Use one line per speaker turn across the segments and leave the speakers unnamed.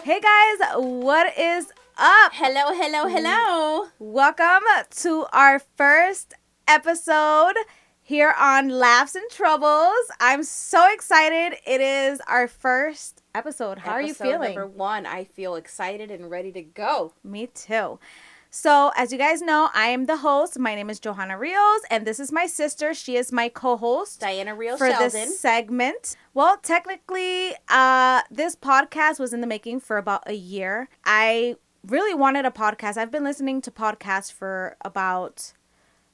Hey guys, what is up?
Hello.
Welcome to our first episode here on Laughs and Troubles. I'm so excited. It is our first episode. How are you feeling?
Number 1. I feel excited and ready to go.
Me too. So, as you guys know, I am the host. My name is Johanna Rios, and this is my sister. She is my co-host.
Diana
For
Rios-Sheldon.
this segment. Well, technically, this podcast was in the making for about a year. I really wanted a podcast. I've been listening to podcasts for about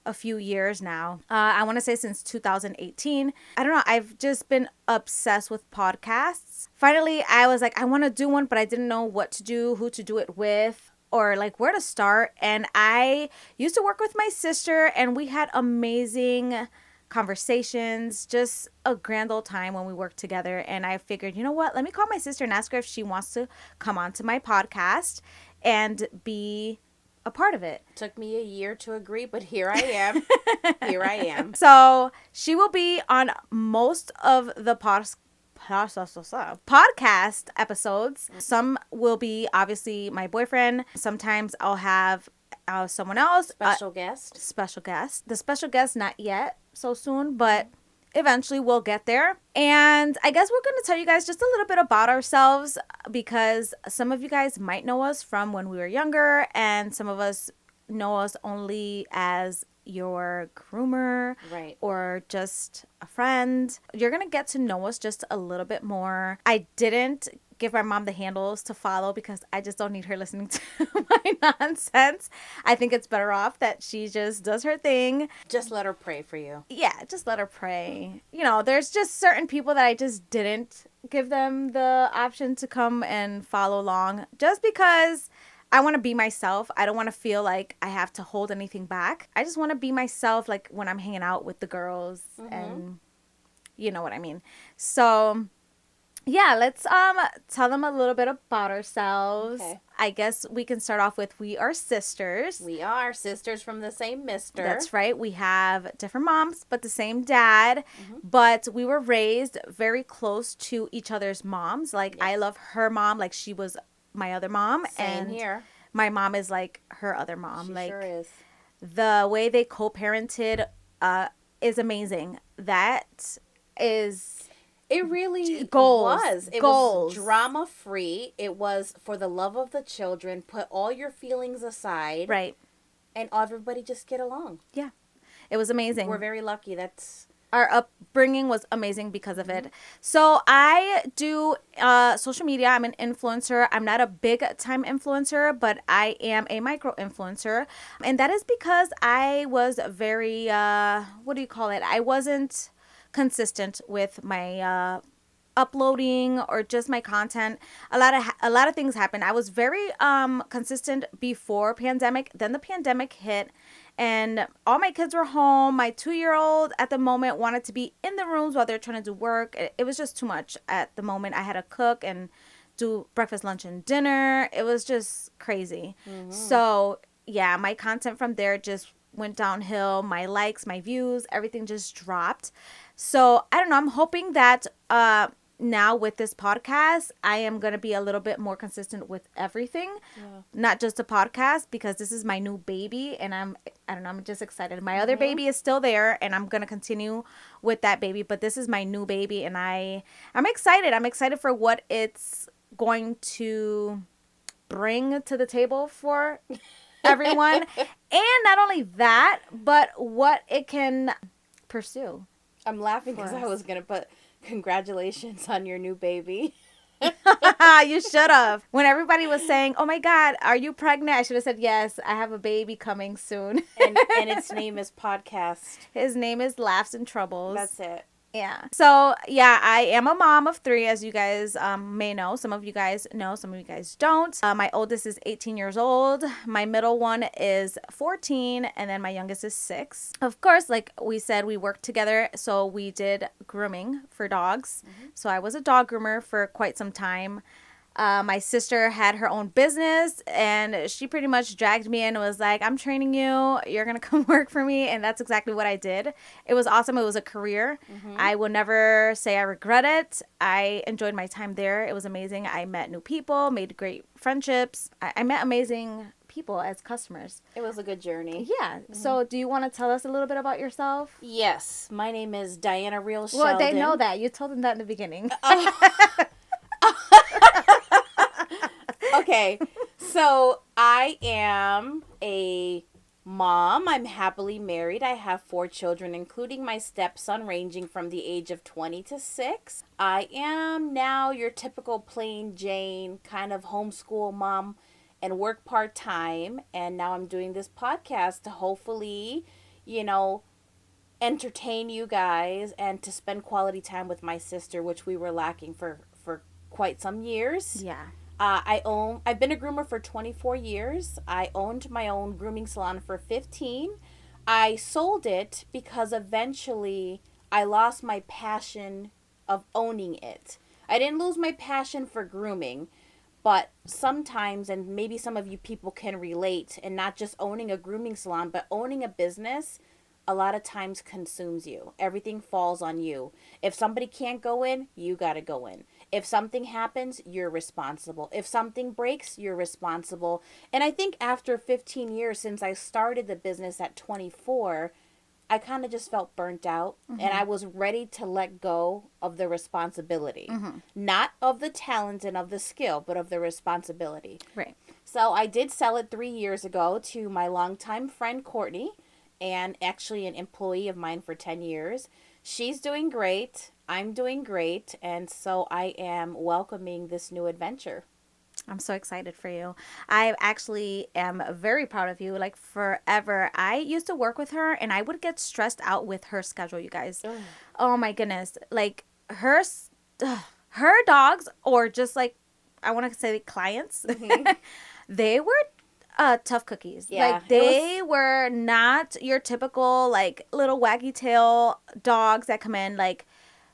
a few years now. I want to say since 2018. I don't know. I've just been obsessed with podcasts. Finally, I was like, I want to do one, but I didn't know what to do, who to do it with, or like where to start. And I used to work with my sister, and we had amazing conversations, just a grand old time when we worked together. And I figured, you know what, let me call my sister and ask her if she wants to come onto my podcast and be a part of it.
Took me a year to agree, but here I am.
So she will be on most of the podcast episodes. Some will be obviously my boyfriend. Sometimes I'll have someone else.
Special guest.
The special guest, not yet so soon, but eventually we'll get there. And I guess we're going to tell you guys just a little bit about ourselves, because some of you guys might know us from when we were younger, and some of us know us only as your groomer,
right,
or just a friend. You're going to get to know us just a little bit more. I didn't give my mom the handles to follow because I just don't need her listening to my nonsense. I think it's better off that she just does her thing.
Just let her pray for you.
Yeah, just let her pray. You know, there's just certain people that I just didn't give them the option to come and follow along, just because I want to be myself. I don't want to feel like I have to hold anything back. I just want to be myself, like when I'm hanging out with the girls, and you know what I mean. So yeah, let's tell them a little bit about ourselves. Okay. I guess we can start off with, we are sisters.
We are sisters from the same mister.
That's right. We have different moms, but the same dad. But we were raised very close to each other's moms. Like, yes. I love her mom like she was my other mom.
Same
and
here.
My mom is like her other mom.
She
like,
sure is.
The way they co-parented is amazing. That is...
It really
was.
It was drama-free. It was for the love of the children. Put all your feelings aside.
Right.
And everybody just get along.
Yeah. It was amazing.
We're very lucky.
Our upbringing was amazing because of it. So I do social media. I'm an influencer. I'm not a big-time influencer, but I am a micro-influencer. And that is because I was very, what do you call it? I wasn't consistent with my uploading or just my content. A lot of things happened. I was very consistent before pandemic. Then the pandemic hit, and all my kids were home. My 2-year-old at the moment wanted to be in the rooms while they're trying to do work. It was just too much at the moment. I had to cook and do breakfast, lunch, and dinner. It was just crazy. So yeah, my content from there just went downhill. My likes, my views, everything just dropped. So I don't know. I'm hoping that now with this podcast, I am going to be a little bit more consistent with everything, not just a podcast, because this is my new baby, and I don't know, I'm just excited. My other baby is still there, and I'm going to continue with that baby, but this is my new baby, and I'm excited. I'm excited for what it's going to bring to the table for everyone. And not only that, but what it can pursue.
I'm laughing because I was going to put congratulations on your new baby.
You should have. When everybody was saying, oh my God, are you pregnant? I should have said, yes, I have a baby coming soon.
and its name is Podcast.
His name is Laughs and Troubles.
That's it.
Yeah. So, yeah, I am a mom of 3, as you guys may know. Some of you guys know, some of you guys don't. My oldest is 18 years old. My middle one is 14. And then my youngest is 6. Of course, like we said, we worked together. So we did grooming for dogs. So I was a dog groomer for quite some time. My sister had her own business, and she pretty much dragged me in and was like, I'm training you. You're going to come work for me. And that's exactly what I did. It was awesome. It was a career. I will never say I regret it. I enjoyed my time there. It was amazing. I met new people, made great friendships. I met amazing people as customers.
It was a good journey.
Yeah. So do you want to tell us a little bit about yourself?
Yes. My name is Diana Rios-Sheldon.
Well, they know that. You told them that in the beginning.
Okay. So I am a mom. I'm happily married. I have 4 children, including my stepson, ranging from the age of 20 to 6. I am now your typical plain Jane kind of homeschool mom and work part-time. And now I'm doing this podcast to hopefully, entertain you guys and to spend quality time with my sister, which we were lacking for quite some years.
Yeah.
I've been a groomer for 24 years. I owned my own grooming salon for 15. I sold it because eventually I lost my passion of owning it. I didn't lose my passion for grooming, but sometimes, and maybe some of you people can relate, and not just owning a grooming salon, but owning a business, a lot of times consumes you. Everything falls on you. If somebody can't go in, you got to go in. If something happens, you're responsible. If something breaks, you're responsible. And I think after 15 years since I started the business at 24, I kind of just felt burnt out, and I was ready to let go of the responsibility. Not of the talent and of the skill, but of the responsibility.
Right.
So I did sell it 3 years ago to my longtime friend Courtney, and actually an employee of mine for 10 years. She's doing great. I'm doing great. And so I am welcoming this new adventure.
I'm so excited for you. I actually am very proud of you. Like forever. I used to work with her and I would get stressed out with her schedule, you guys. Ugh. Oh my goodness. Like her dogs, or just like, I want to say clients, they were tough cookies.
Yeah,
like they were not your typical like little waggy tail dogs that come in. Like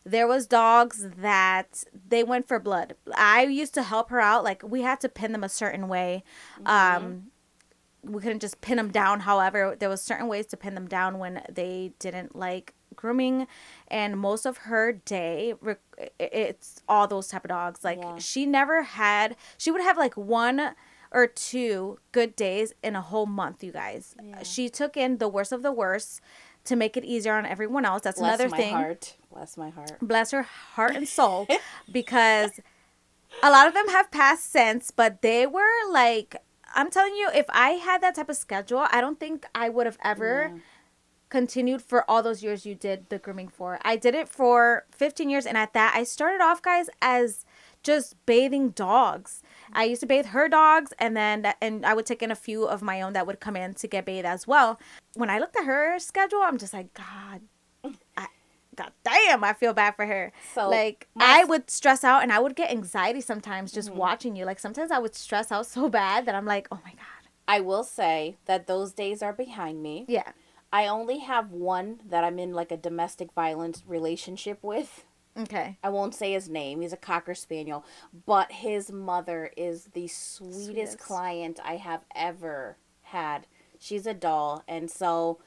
there was dogs that they went for blood. I used to help her out. Like we had to pin them a certain way. We couldn't just pin them down. However, there was certain ways to pin them down when they didn't like grooming. And most of her day, it's all those type of dogs. Like she would have like 1 or 2 good days in a whole month, you guys. Yeah. She took in the worst of the worst to make it easier on everyone else. That's another thing.
Bless my heart.
Bless her heart and soul. Because a lot of them have passed since, but they were like, I'm telling you, if I had that type of schedule, I don't think I would have ever continued for all those years you did the grooming for. I did it for 15 years, and at that, I started off, guys, as just bathing dogs. I used to bathe her dogs, and I would take in a few of my own that would come in to get bathed as well. When I looked at her schedule, I'm just like, God damn, I feel bad for her. So like I would stress out, and I would get anxiety sometimes just watching you. Like sometimes I would stress out so bad that I'm like, oh my God.
I will say that those days are behind me. Yeah. I only have one that I'm in like a domestic violence relationship with. Okay. I won't say his name. He's a Cocker Spaniel. But his mother is the sweetest client I have ever had. She's a doll. And so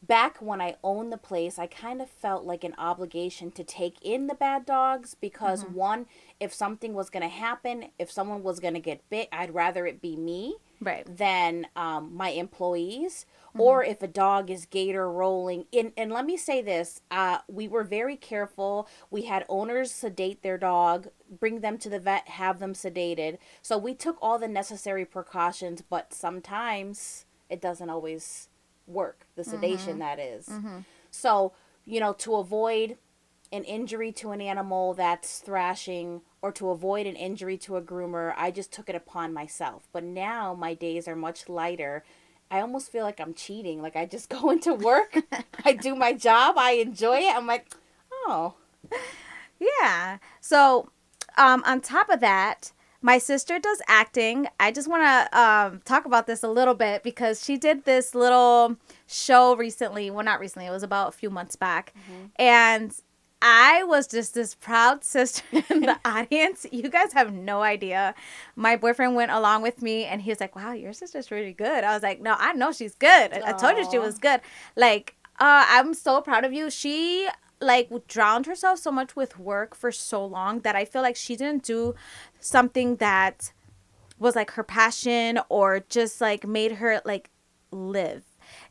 back when I owned the place, I kind of felt like an obligation to take in the bad dogs because one, if something was going to happen, if someone was going to get bit, I'd rather it be me than my employees. Or if a dog is gator rolling. And let me say this, we were very careful. We had owners sedate their dog, bring them to the vet, have them sedated. So we took all the necessary precautions, but sometimes it doesn't always work, the sedation that is. So, to avoid an injury to an animal that's thrashing or to avoid an injury to a groomer, I just took it upon myself. But now my days are much lighter. I almost feel like I'm cheating. Like I just go into work, I do my job, I enjoy it. I'm like, oh.
Yeah. So on top of that, my sister does acting. I just want to talk about this a little bit because she did this little show recently. Well, not recently. It was about a few months back. And I was just this proud sister in the audience. You guys have no idea. My boyfriend went along with me and he was like, wow, your sister's really good. I was like, no, I know she's good. I told you she was good. Like, I'm so proud of you. She like drowned herself so much with work for so long that I feel like she didn't do something that was like her passion or just like made her like live.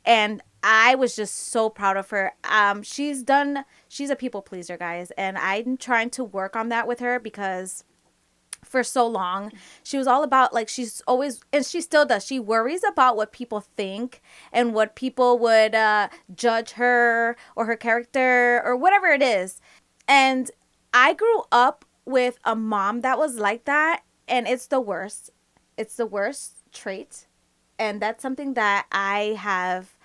And I was just so proud of her. She's a people pleaser, guys, and I'm trying to work on that with her because for so long she was all about like she's always, and she still does, she worries about what people think and what people would judge her or her character or whatever it is. And I grew up with a mom that was like that, and it's the worst. It's the worst trait, and that's something that I have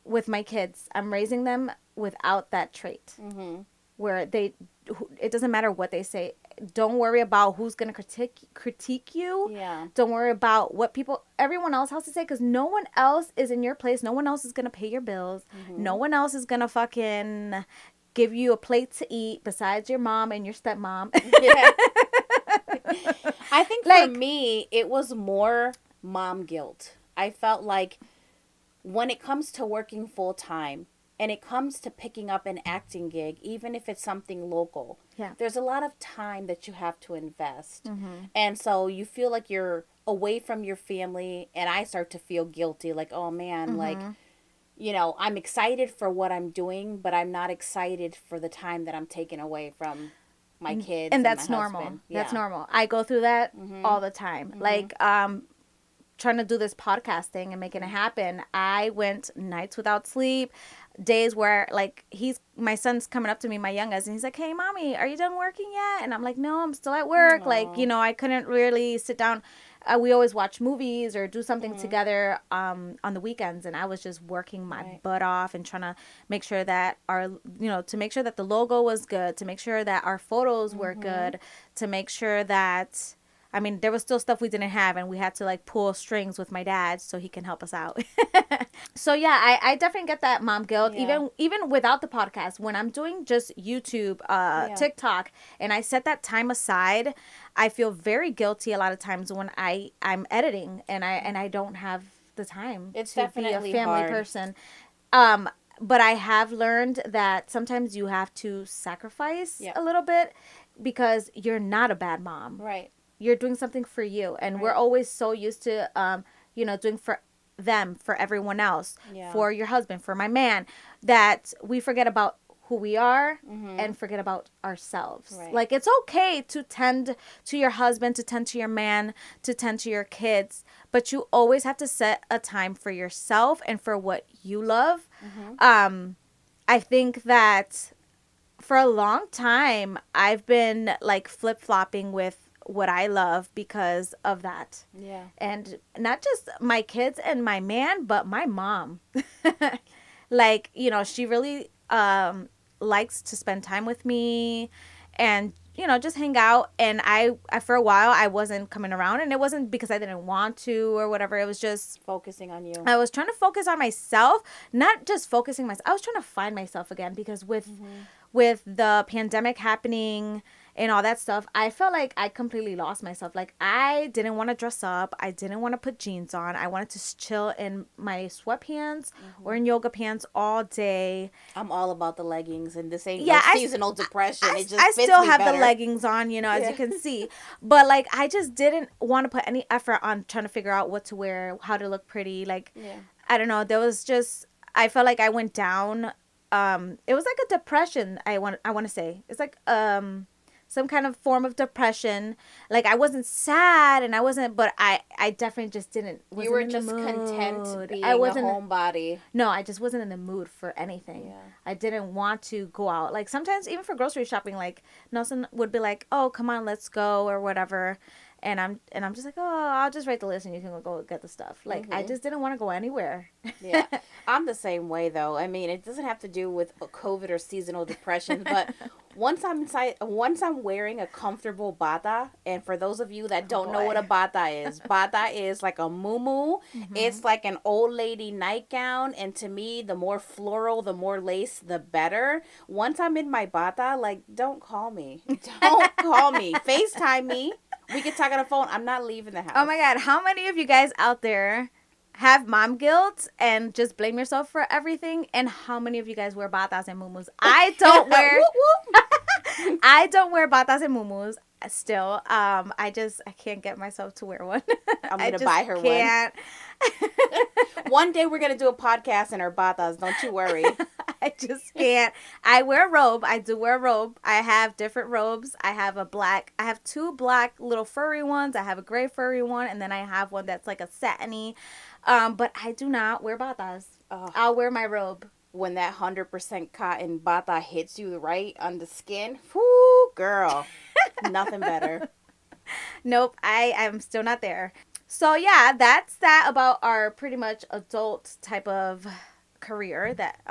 with my kids. I'm raising them without that trait, where it doesn't matter what they say. Don't worry about who's going to critique you.
Yeah.
Don't worry about what everyone else has to say, because no one else is in your place. No one else is going to pay your bills. No one else is going to fucking give you a plate to eat besides your mom and your stepmom.
Yeah. I think for me, it was more mom guilt. I felt like when it comes to working full time and it comes to picking up an acting gig, even if it's something local, there's a lot of time that you have to invest. And so you feel like you're away from your family, and I start to feel guilty, like, oh man, like, you know, I'm excited for what I'm doing, but I'm not excited for the time that I'm taking away from my kids.
And that's normal. That's normal. I go through that all the time. Like, trying to do this podcasting and making it happen, I went nights without sleep, days where like my son's coming up to me, my youngest, and he's like, hey mommy, are you done working yet? And I'm like, no, I'm still at work. Aww. Like, you know, I couldn't really sit down. We always watch movies or do something together on the weekends, and I was just working my butt off and trying to make sure that to make sure that the logo was good, to make sure that our photos were good, to make sure that, I mean, there was still stuff we didn't have, and we had to like pull strings with my dad so he can help us out. So yeah, I definitely get that mom guilt, even without the podcast. When I'm doing just YouTube, TikTok, and I set that time aside, I feel very guilty a lot of times when I'm editing and I don't have the time.
It's
to
definitely
be a family
hard.
person. But I have learned that sometimes you have to sacrifice a little bit because you're not a bad mom.
Right.
You're doing something for you, and we're always so used to doing for them, for everyone else, for your husband, for my man, that we forget about who we are and forget about ourselves. Right. Like, it's okay to tend to your husband, to tend to your man, to tend to your kids, but you always have to set a time for yourself and for what you love. I think that for a long time I've been like flip-flopping with what I love because of that.
Yeah.
And not just my kids and my man, but my mom. Like, you know, she really likes to spend time with me and, you know, just hang out. And I for a while I wasn't coming around, and it wasn't because I didn't want to or whatever. It was just
focusing on you.
I was trying to focus on myself, not just focusing myself. I was trying to find myself again, because with the pandemic happening and all that stuff, I felt like I completely lost myself. Like, I didn't want to dress up. I didn't want to put jeans on. I wanted to chill in my sweatpants or in yoga pants all day.
I'm all about the leggings, and this ain't no seasonal depression. It just
I
fits
still
me
have
better.
the leggings on, you know, as you can see. But, like, I just didn't want to put any effort on trying to figure out what to wear, how to look pretty. Like, I don't know. There was just, I felt like I went down. It was like a depression, I want to say. It's like some kind of form of depression. Like, I wasn't sad, and I wasn't, but I definitely just didn't.
You were just content being a homebody.
No, I just wasn't in the mood for anything. Yeah. I didn't want to go out. Like, sometimes even for grocery shopping, like, Nelson would be like, "Oh, come on, let's go," or whatever. And I'm just like, oh, I'll just write the list and you can go get the stuff. Like, I just didn't want to go anywhere.
Yeah. I'm the same way, though. I mean, it doesn't have to do with COVID or seasonal depression, but once I'm wearing a comfortable bata, and for those of you that don't know what a bata is like a muumuu. It's like an old lady nightgown, and to me, the more floral, the more lace, the better. Once I'm in my bata, like, don't call me. Don't call me. FaceTime me. We can talk on the phone. I'm not leaving the house.
Oh my God. How many of you guys out there have mom guilt and just blame yourself for everything? And how many of you guys wear batas and muumuus? I don't wear I don't wear batas and muumuus still. I can't get myself to wear one.
I'm gonna buy her one. One day we're gonna do a podcast in our batas. Don't you worry.
I just can't. I wear a robe. I do wear a robe. I have different robes. I have two black little furry ones. I have a gray furry one, and then I have one that's like a satiny. But I do not wear batas. I'll wear my robe.
When that 100% cotton bata hits you right on the skin, whoo, girl, nothing better.
Nope, I'm still not there. So yeah, that's that about our pretty much adult type of career that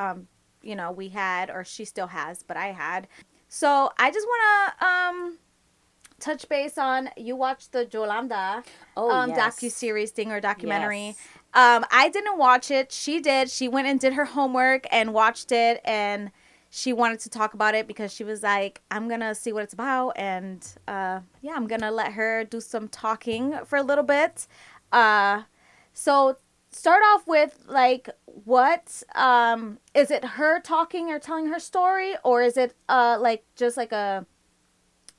we had, or she still has, but I had. So I just want to touch base on, you watched the Yolanda
yes.
docuseries thing, or documentary. Yes. I didn't watch it. She did. She went and did her homework and watched it, and she wanted to talk about it because she was like, I'm going to see what it's about, and I'm going to let her do some talking for a little bit. So start off with, like, what is it, her talking or telling her story, or is it like just like a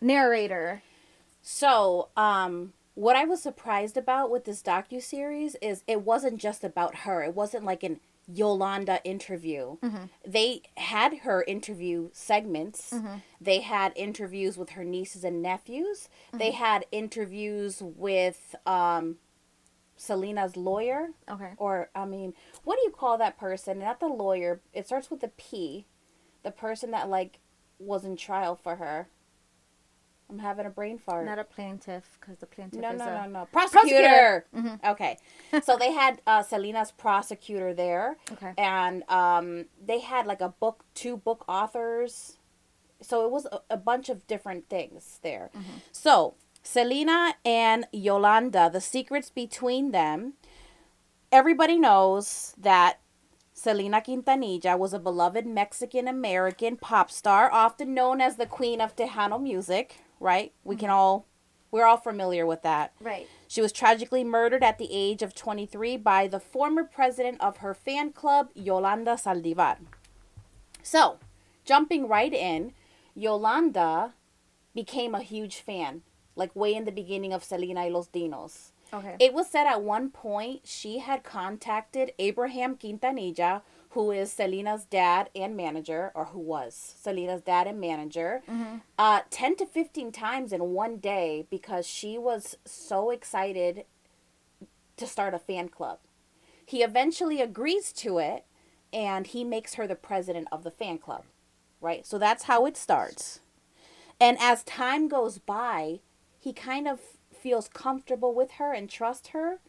narrator?
So what I was surprised about with this docuseries is it wasn't just about her. It wasn't like an Yolanda interview. They had her interview segments. They had interviews with her nieces and nephews. They had interviews with Selena's lawyer.
Okay.
Or, I mean, what do you call that person? Not the lawyer. It starts with a P. The person that, like, was in trial for her. I'm having a brain fart.
Not a plaintiff, because the plaintiff
No. Prosecutor! Okay. So they had Selena's prosecutor there.
Okay.
And they had, like, two book authors. So it was a bunch of different things there. So Selena and Yolanda, the secrets between them. Everybody knows that Selena Quintanilla was a beloved Mexican-American pop star, often known as the Queen of Tejano music, right? We're all familiar with that.
Right.
She was tragically murdered at the age of 23 by the former president of her fan club, Yolanda Saldivar. So, jumping right in, Yolanda became a huge fan, like way in the beginning of Selena y los Dinos.
Okay.
It was said at one point she had contacted Abraham Quintanilla, who is Selena's dad and manager, or who was Selena's dad and manager, 10 to 15 times in one day, because she was so excited to start a fan club. He eventually agrees to it, and he makes her the president of the fan club, right? So that's how it starts. And as time goes by, he kind of feels comfortable with her and trusts her.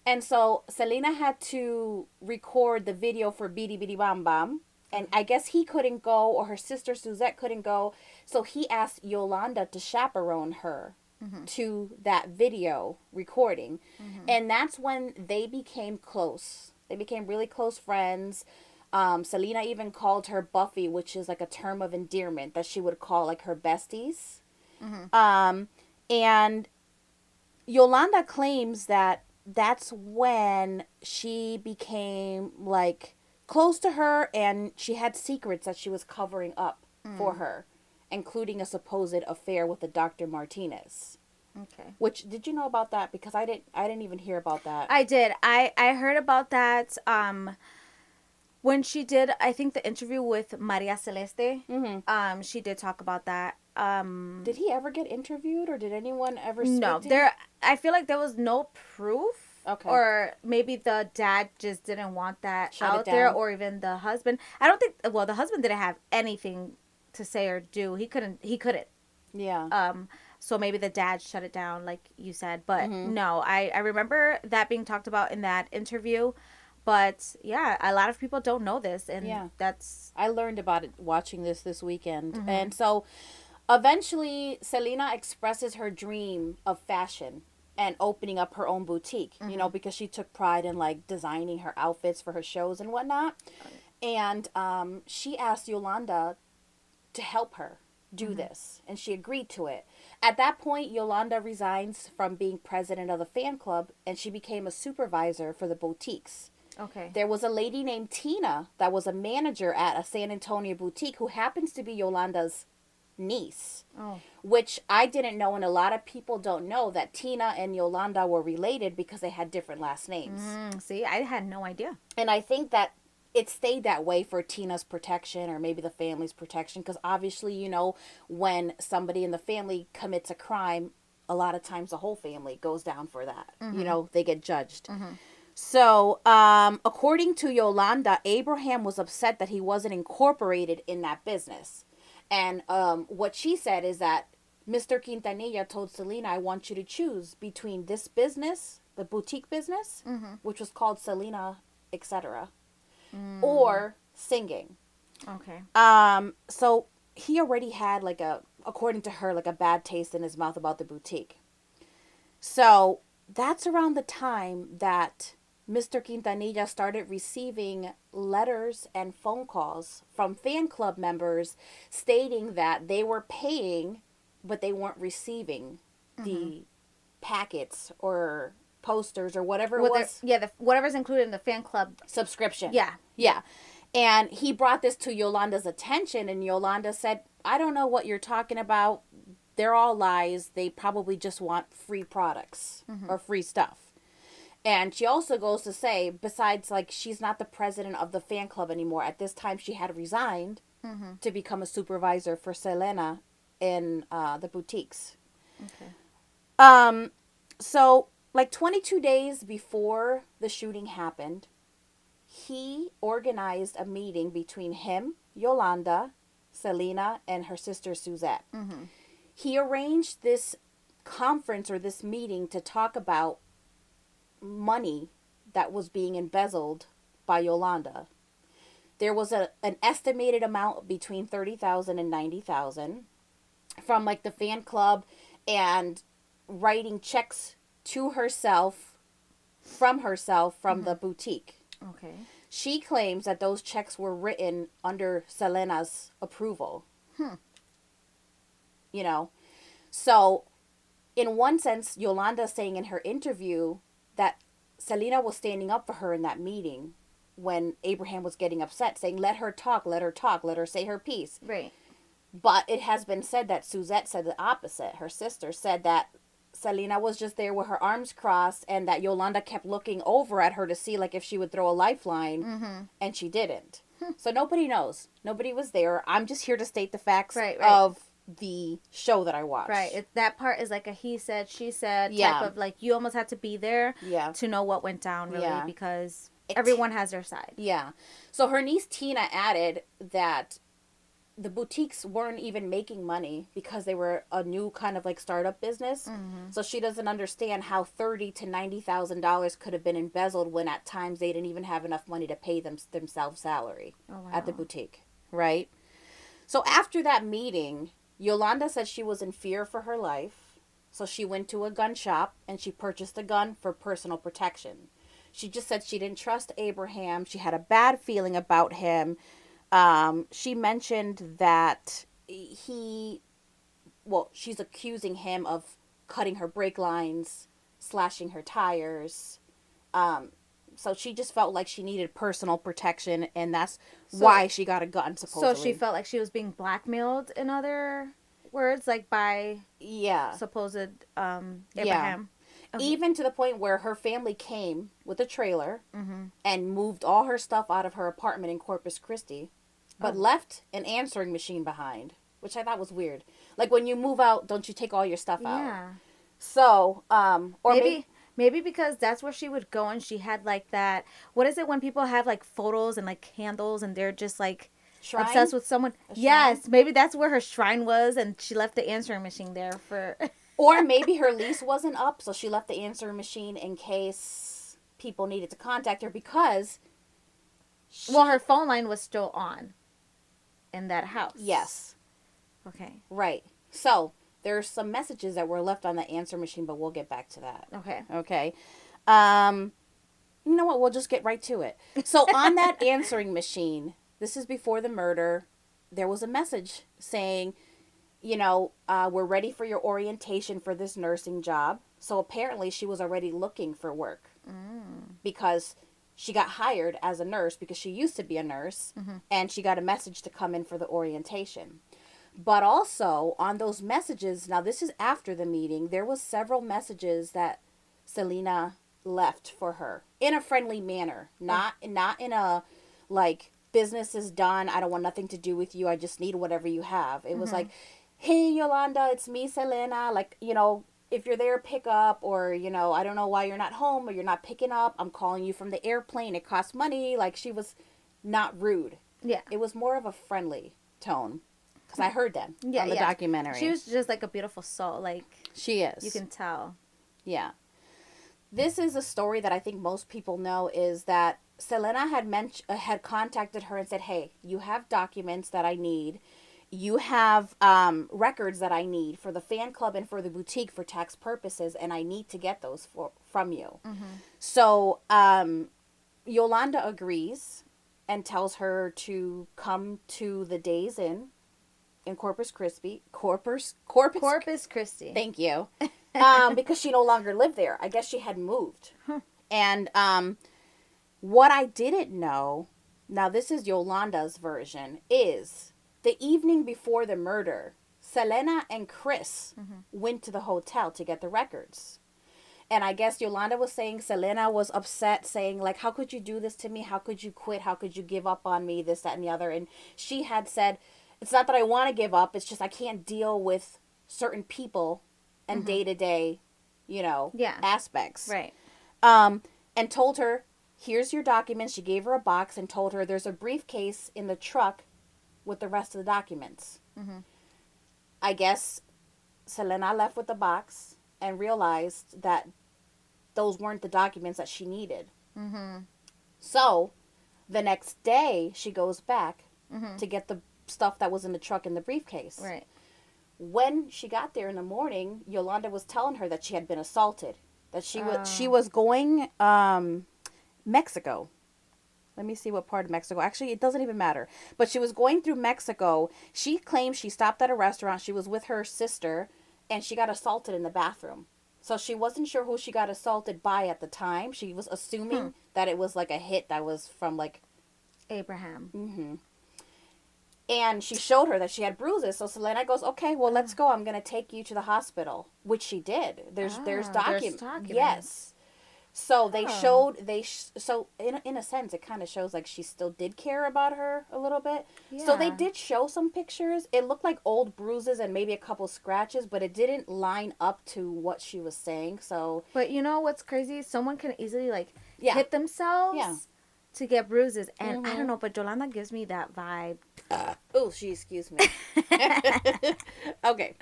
And so Selena had to record the video for Bidi Bidi Bam Bam. And I guess he couldn't go, or her sister Suzette couldn't go. So he asked Yolanda to chaperone her to that video recording. And that's when they became close. They became really close friends. Selena even called her Buffy, which is like a term of endearment that she would call like her besties. And Yolanda claims that that's when she became like close to her, and she had secrets that she was covering up for her, including a supposed affair with the Dr. Martinez.
Okay.
Which, did you know about that? Because I didn't even hear about that.
I did. I heard about that when she did, I think, the interview with Maria Celeste. She did talk about that.
Did he ever get interviewed, or did anyone ever speak to him?
I feel like there was no proof.
Okay.
Or maybe the dad just didn't want that out there, or even the husband. I don't think, well, the husband didn't have anything to say or do. He couldn't.
Yeah.
So maybe the dad shut it down, like you said. But no, I remember that being talked about in that interview. But yeah, a lot of people don't know this, and that's...
I learned about it watching this weekend. And so eventually Selena expresses her dream of fashion and opening up her own boutique, you know, because she took pride in like designing her outfits for her shows and whatnot. And she asked Yolanda to help her do this, and she agreed to it. At that point, Yolanda resigns from being president of the fan club, and she became a supervisor for the boutiques.
Okay.
There was a lady named Tina that was a manager at a San Antonio boutique who happens to be Yolanda's niece.
Oh.
Which I didn't know, and a lot of people don't know that Tina and Yolanda were related because they had different last names.
See, I had no idea.
And I think that it stayed that way for Tina's protection, or maybe the family's protection, because obviously, you know, when somebody in the family commits a crime, a lot of times the whole family goes down for that. You know, they get judged. So, according to Yolanda, Abraham was upset that he wasn't incorporated in that business. And what she said is that Mr. Quintanilla told Selena, I want you to choose between this business, the boutique business, which was called Selena, etc., or singing.
Okay.
So he already had like according to her, like a bad taste in his mouth about the boutique. So that's around the time that Mr. Quintanilla started receiving letters and phone calls from fan club members stating that they were paying, but they weren't receiving the packets or posters or whatever it was.
Whatever's included in the fan club
subscription.
Yeah.
Yeah. And he brought this to Yolanda's attention, and Yolanda said, I don't know what you're talking about. They're all lies. They probably just want free products or free stuff. And she also goes to say, besides, like, she's not the president of the fan club anymore. At this time, she had resigned to become a supervisor for Selena in the boutiques.
Okay.
So, like, 22 days before the shooting happened, he organized a meeting between him, Yolanda, Selena, and her sister Suzette. He arranged this conference or this meeting to talk about money that was being embezzled by Yolanda. There was an estimated amount between $30,000 and $90,000 from like the fan club, and writing checks to herself from the boutique.
Okay.
She claims that those checks were written under Selena's approval. You know, so in one sense, Yolanda saying in her interview that Selena was standing up for her in that meeting when Abraham was getting upset, saying, let her talk, let her say her piece.
Right.
But it has been said that Suzette said the opposite. Her sister said that Selena was just there with her arms crossed, and that Yolanda kept looking over at her to see like if she would throw a lifeline, and she didn't. So nobody knows. Nobody was there. I'm just here to state the facts of the show that I watched.
Right. That part is like a he said, she said type of, like, you almost had to be there to know what went down, really, because everyone has their side.
Yeah. So her niece Tina added that the boutiques weren't even making money because they were a new kind of like startup business. So she doesn't understand how $30,000 to $90,000 could have been embezzled when at times they didn't even have enough money to pay themselves salary at the boutique. Right. So after that meeting, Yolanda said she was in fear for her life. So she went to a gun shop and she purchased a gun for personal protection. She just said she didn't trust Abraham. She had a bad feeling about him. She mentioned that she's accusing him of cutting her brake lines, slashing her tires. So she just felt like she needed personal protection, and that's why she got a gun, supposedly.
So she felt like she was being blackmailed, in other words, like by supposed Abraham.
Yeah. Okay. Even to the point where her family came with a trailer and moved all her stuff out of her apartment in Corpus Christi, but left an answering machine behind, which I thought was weird. Like, when you move out, don't you take all your stuff out?
Yeah.
So, or
maybe because that's where she would go, and she had like that, what is it when people have like photos and like candles and they're just like
shrine?
Obsessed with someone? Yes, maybe that's where her shrine was, and she left the answering machine there for...
Or maybe her lease wasn't up, so she left the answering machine in case people needed to contact her because
well, her phone line was still on in that house.
Yes.
Okay.
Right. So there's some messages that were left on the answer machine, but we'll get back to that.
Okay.
Okay. You know what? We'll just get right to it. So on that answering machine, this is before the murder, there was a message saying, you know, we're ready for your orientation for this nursing job. So apparently she was already looking for work because she got hired as a nurse because she used to be a nurse, and she got a message to come in for the orientation. But also on those messages, now this is after the meeting, there was several messages that Selena left for her in a friendly manner, not in a like, business is done, I don't want nothing to do with you, I just need whatever you have. It was like, hey Yolanda, it's me, Selena, like, you know, if you're there, pick up, or, you know, I don't know why you're not home or you're not picking up, I'm calling you from the airplane, it costs money. Like, she was not rude. Yeah, it was more of a friendly tone. Because I heard them on the documentary.
She was just like a beautiful soul. Like,
she is.
You can tell.
Yeah. This is a story that I think most people know, is that Selena had contacted her and said, hey, you have documents that I need. You have records that I need for the fan club and for the boutique for tax purposes, and I need to get those from you. So Yolanda agrees and tells her to come to the Days Inn in Corpus Christi. Corpus
Christi.
Thank you. Because she no longer lived there. I guess she had moved. And what I didn't know, now this is Yolanda's version, is the evening before the murder, Selena and Chris went to the hotel to get the records. And I guess Yolanda was saying Selena was upset, saying, like, how could you do this to me? How could you quit? How could you give up on me? This, that, and the other. And she had said, it's not that I want to give up. It's just I can't deal with certain people and day-to-day, you know, aspects.
Right.
And told her, here's your documents. She gave her a box and told her there's a briefcase in the truck with the rest of the documents. I guess Selena left with the box and realized that those weren't the documents that she needed. So the next day she goes back to get the stuff that was in the truck in the briefcase.
Right.
When she got there in the morning, Yolanda was telling her that she had been assaulted. That she was going Mexico. Let me see what part of Mexico. Actually, it doesn't even matter. But she was going through Mexico. She claimed she stopped at a restaurant. She was with her sister, and she got assaulted in the bathroom. So she wasn't sure who she got assaulted by at the time. She was assuming that it was like a hit that was from like
Abraham.
And she showed her that she had bruises. So Selena goes, okay, well, let's go. I'm going to take you to the hospital, which she did. There's documents. Yes. So they showed, so in a sense, it kind of shows like she still did care about her a little bit. Yeah. So they did show some pictures. It looked like old bruises and maybe a couple scratches, but it didn't line up to what she was saying. So,
but you know what's crazy? Someone can easily like hit themselves to get bruises. And I don't know, but Yolanda gives me that vibe.
Excuse me. Okay.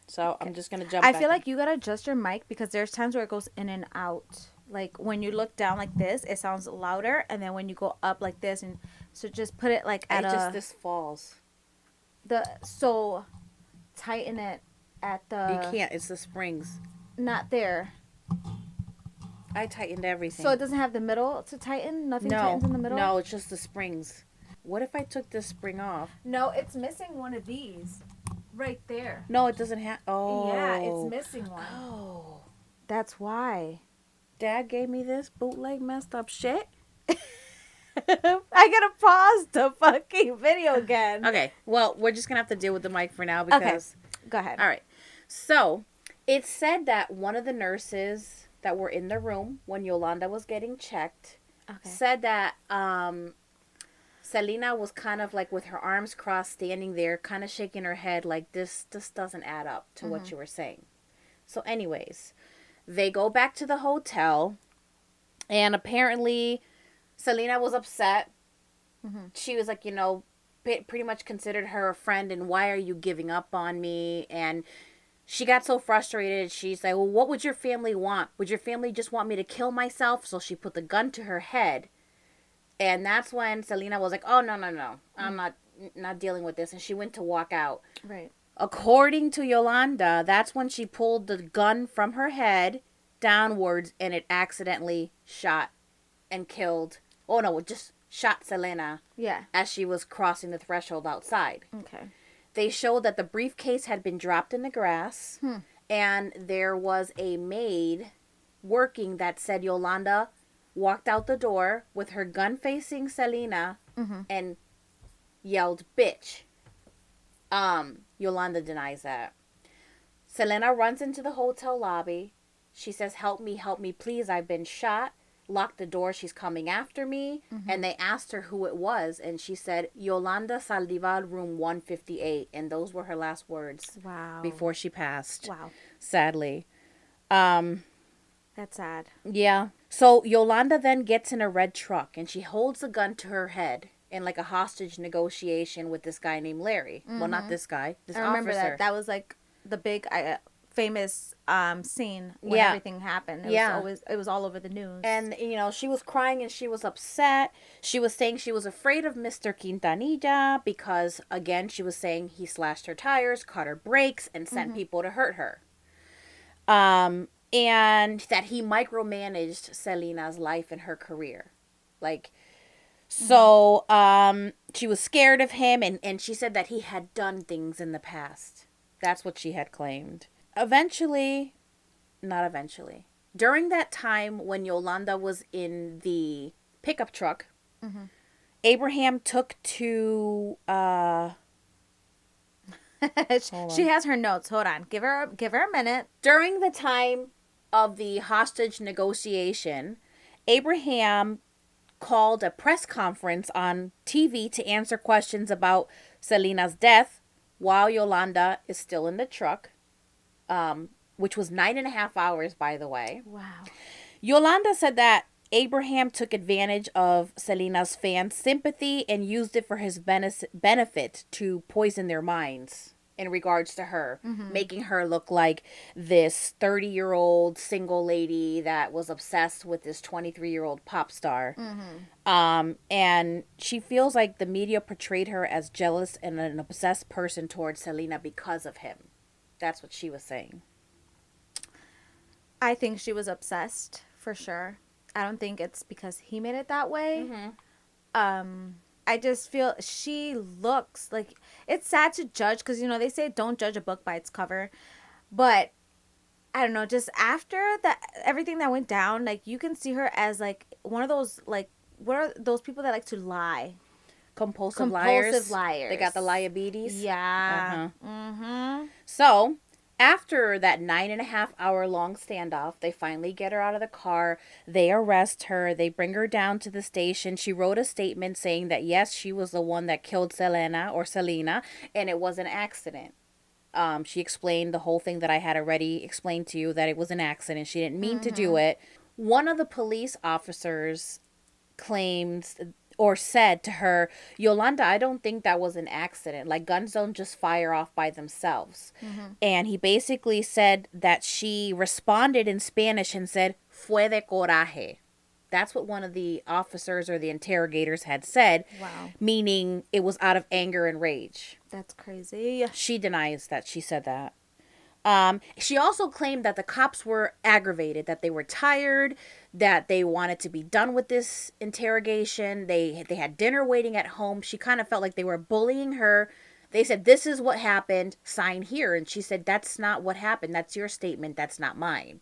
So I'm just going to jump
I feel like you got to adjust your mic because there's times where it goes in and out. Like when you look down like this, it sounds louder, and then when you go up like this, and so just put it like at
this falls.
So tighten it at the.
You can't. It's the springs.
Not there.
I tightened everything.
So it doesn't have the middle to tighten. Nothing tightens in the middle.
No, it's just the springs. What if I took this spring off?
No, it's missing one of these, right there.
No, it doesn't have. Oh.
Yeah, it's missing one. Oh. That's why.
Dad gave me this bootleg messed up shit.
I gotta pause the fucking video again.
Okay, well, we're just gonna have to deal with the mic for now because...
Okay, go ahead.
All right. So, it said that one of the nurses that were in the room when Yolanda was getting checked said that Selena was kind of like with her arms crossed, standing there, kind of shaking her head like this doesn't add up to what you were saying. So anyways... They go back to the hotel, and apparently Selena was upset. She was like, you know, pretty much considered her a friend, and why are you giving up on me? And She got so frustrated. She's like, well, what would your family want? Would your family just want me to kill myself? So she put the gun to her head. And that's when Selena was like, oh, no, no, no. I'm not dealing with this. And she went to walk out.
Right.
According to Yolanda, that's when she pulled the gun from her head downwards and it accidentally shot and killed. Oh, no, it just shot Selena.
Yeah.
As she was crossing the threshold outside.
Okay.
They showed that the briefcase had been dropped in the grass. And there was a maid working that said Yolanda walked out the door with her gun facing Selena and yelled, bitch. Yolanda denies that. Selena runs into the hotel lobby. She says, help me, please. I've been shot. Locked the door. She's coming after me. And they asked her who it was. And she said, Yolanda Saldivar, room 158. And those were her last words.
Wow.
Before she passed.
Wow.
Sadly.
That's sad.
Yeah. So Yolanda then gets in a red truck and she holds a gun to her head in like a hostage negotiation with this guy named Larry. Well, not this guy. This officer.
I remember that. That was like the big famous scene when everything happened. It was all over the news.
And you know, she was crying and she was upset. She was saying she was afraid of Mr. Quintanilla because again, she was saying he slashed her tires, cut her brakes, and sent people to hurt her. And that he micromanaged Selena's life and her career. Like, so, she was scared of him and she said that he had done things in the past. That's what she had claimed. Not eventually. During that time when Yolanda was in the pickup truck, Abraham took to,
she has her notes. Hold on. Give her a minute.
During the time of the hostage negotiation, Abraham called a press conference on TV to answer questions about Selena's death while Yolanda is still in the truck, which was 9.5 hours, by the way.
Wow.
Yolanda said that Abraham took advantage of Selena's fans' sympathy and used it for his benefit to poison their minds in regards to her, making her look like this 30-year-old single lady that was obsessed with this 23-year-old pop star. And she feels like the media portrayed her as jealous and an obsessed person towards Selena because of him. That's what she was saying.
I think she was obsessed, for sure. I don't think it's because he made it that way. I just feel she looks like, it's sad to judge because, you know, they say don't judge a book by its cover. But I don't know, just after that, everything that went down, like, you can see her as like one of those, like, what are those people that like to lie?
Compulsive liars. They got the liabilities.
Yeah.
So after that 9.5 hour long standoff, they finally get her out of the car. They arrest her. They bring her down to the station. She wrote a statement saying that, yes, she was the one that killed Selena, and it was an accident. She explained the whole thing that I had already explained to you, that it was an accident. She didn't mean to do it. One of the police officers claims or said to her, Yolanda, I don't think that was an accident. Like, guns don't just fire off by themselves. And he basically said that she responded in Spanish and said, fue de coraje. That's what one of the officers or the interrogators had said.
Wow.
Meaning it was out of anger and rage.
That's crazy.
She denies that she said that. She also claimed that the cops were aggravated, that they were tired, that they wanted to be done with this interrogation. They had dinner waiting at home. She kind of felt like they were bullying her. They said, this is what happened, sign here. And she said, that's not what happened. That's your statement. That's not mine.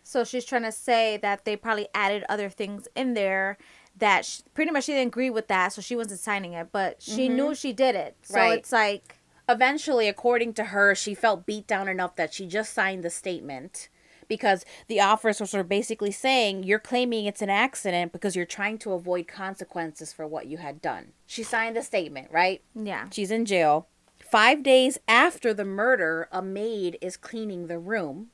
So she's trying to say that they probably added other things in there that pretty much she didn't agree with that. So she wasn't signing it, but she knew she did it. So it's like,
eventually, according to her, she felt beat down enough that she just signed the statement because the officers were basically saying, you're claiming it's an accident because you're trying to avoid consequences for what you had done. She signed the statement, right?
Yeah.
She's in jail. 5 days after the murder, a maid is cleaning the room.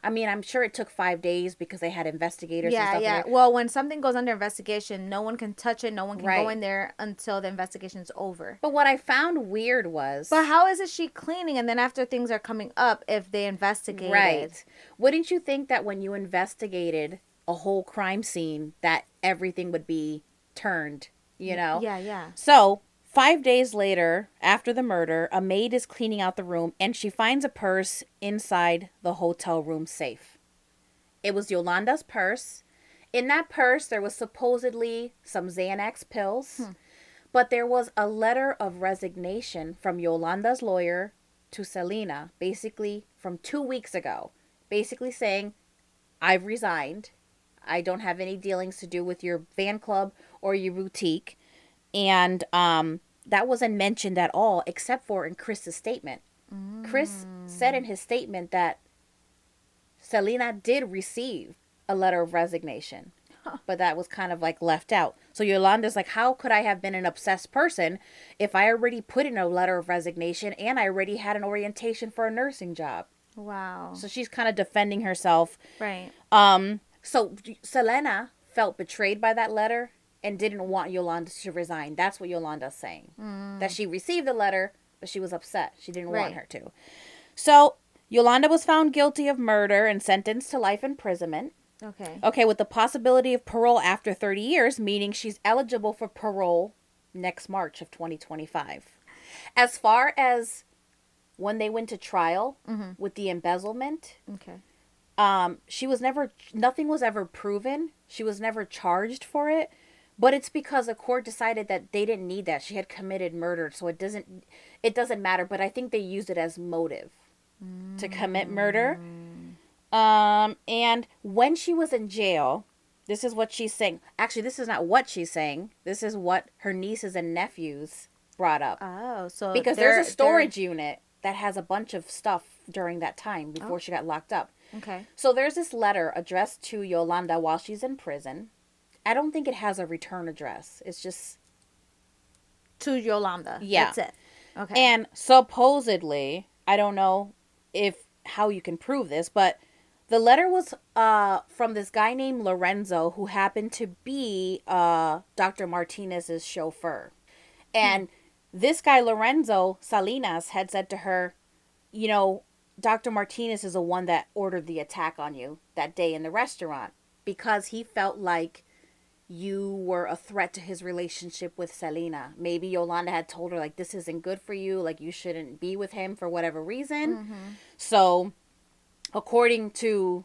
I mean, I'm sure it took 5 days because they had investigators and stuff.
Yeah. Well, when something goes under investigation, no one can touch it. No one can go in
Right.
there until the investigation's over.
But what I found weird was,
But how is it she cleaning and then after things are coming up if they investigated?
right. Wouldn't you think that when you investigated a whole crime scene that everything would be turned, you know?
Yeah.
So 5 days later, after the murder, a maid is cleaning out the room and she finds a purse inside the hotel room safe. It was Yolanda's purse. In that purse, there was supposedly some Xanax pills, but there was a letter of resignation from Yolanda's lawyer to Selena, basically from 2 weeks ago, basically saying, I've resigned. I don't have any dealings to do with your fan club or your boutique. And that wasn't mentioned at all, except for in Chris's statement. Chris said in his statement that Selena did receive a letter of resignation, but that was kind of like left out. So Yolanda's like, how could I have been an obsessed person if I already put in a letter of resignation and I already had an orientation for a nursing job?
Wow.
So she's kind of defending herself.
Right.
So Selena felt betrayed by that letter and didn't want Yolanda to resign. That's what Yolanda's saying. That she received the letter, but she was upset. She didn't want her to. So Yolanda was found guilty of murder and sentenced to life imprisonment. Okay, with the possibility of parole after 30 years, meaning she's eligible for parole next March of 2025. As far as when they went to trial with the embezzlement, she was never, nothing was ever proven. She was never charged for it. But it's because the court decided that they didn't need that. She had committed murder, so it doesn't matter. But I think they used it as motive to commit murder. And when she was in jail, this is what she's saying. Actually, this is not what she's saying. This is what her nieces and nephews brought up.
Oh, so
because there's a storage unit that has a bunch of stuff during that time before she got locked up.
Okay.
So there's this letter addressed to Yolanda while she's in prison. I don't think it has a return address. It's just
to Yolanda.
Yeah.
That's it. Okay.
And supposedly, I don't know how you can prove this, but the letter was from this guy named Lorenzo, who happened to be Dr. Martinez's chauffeur. And this guy, Lorenzo Salinas, had said to her, you know, Dr. Martinez is the one that ordered the attack on you that day in the restaurant because he felt like you were a threat to his relationship with Selena. Maybe Yolanda had told her, like, this isn't good for you. Like, you shouldn't be with him for whatever reason. So, according to,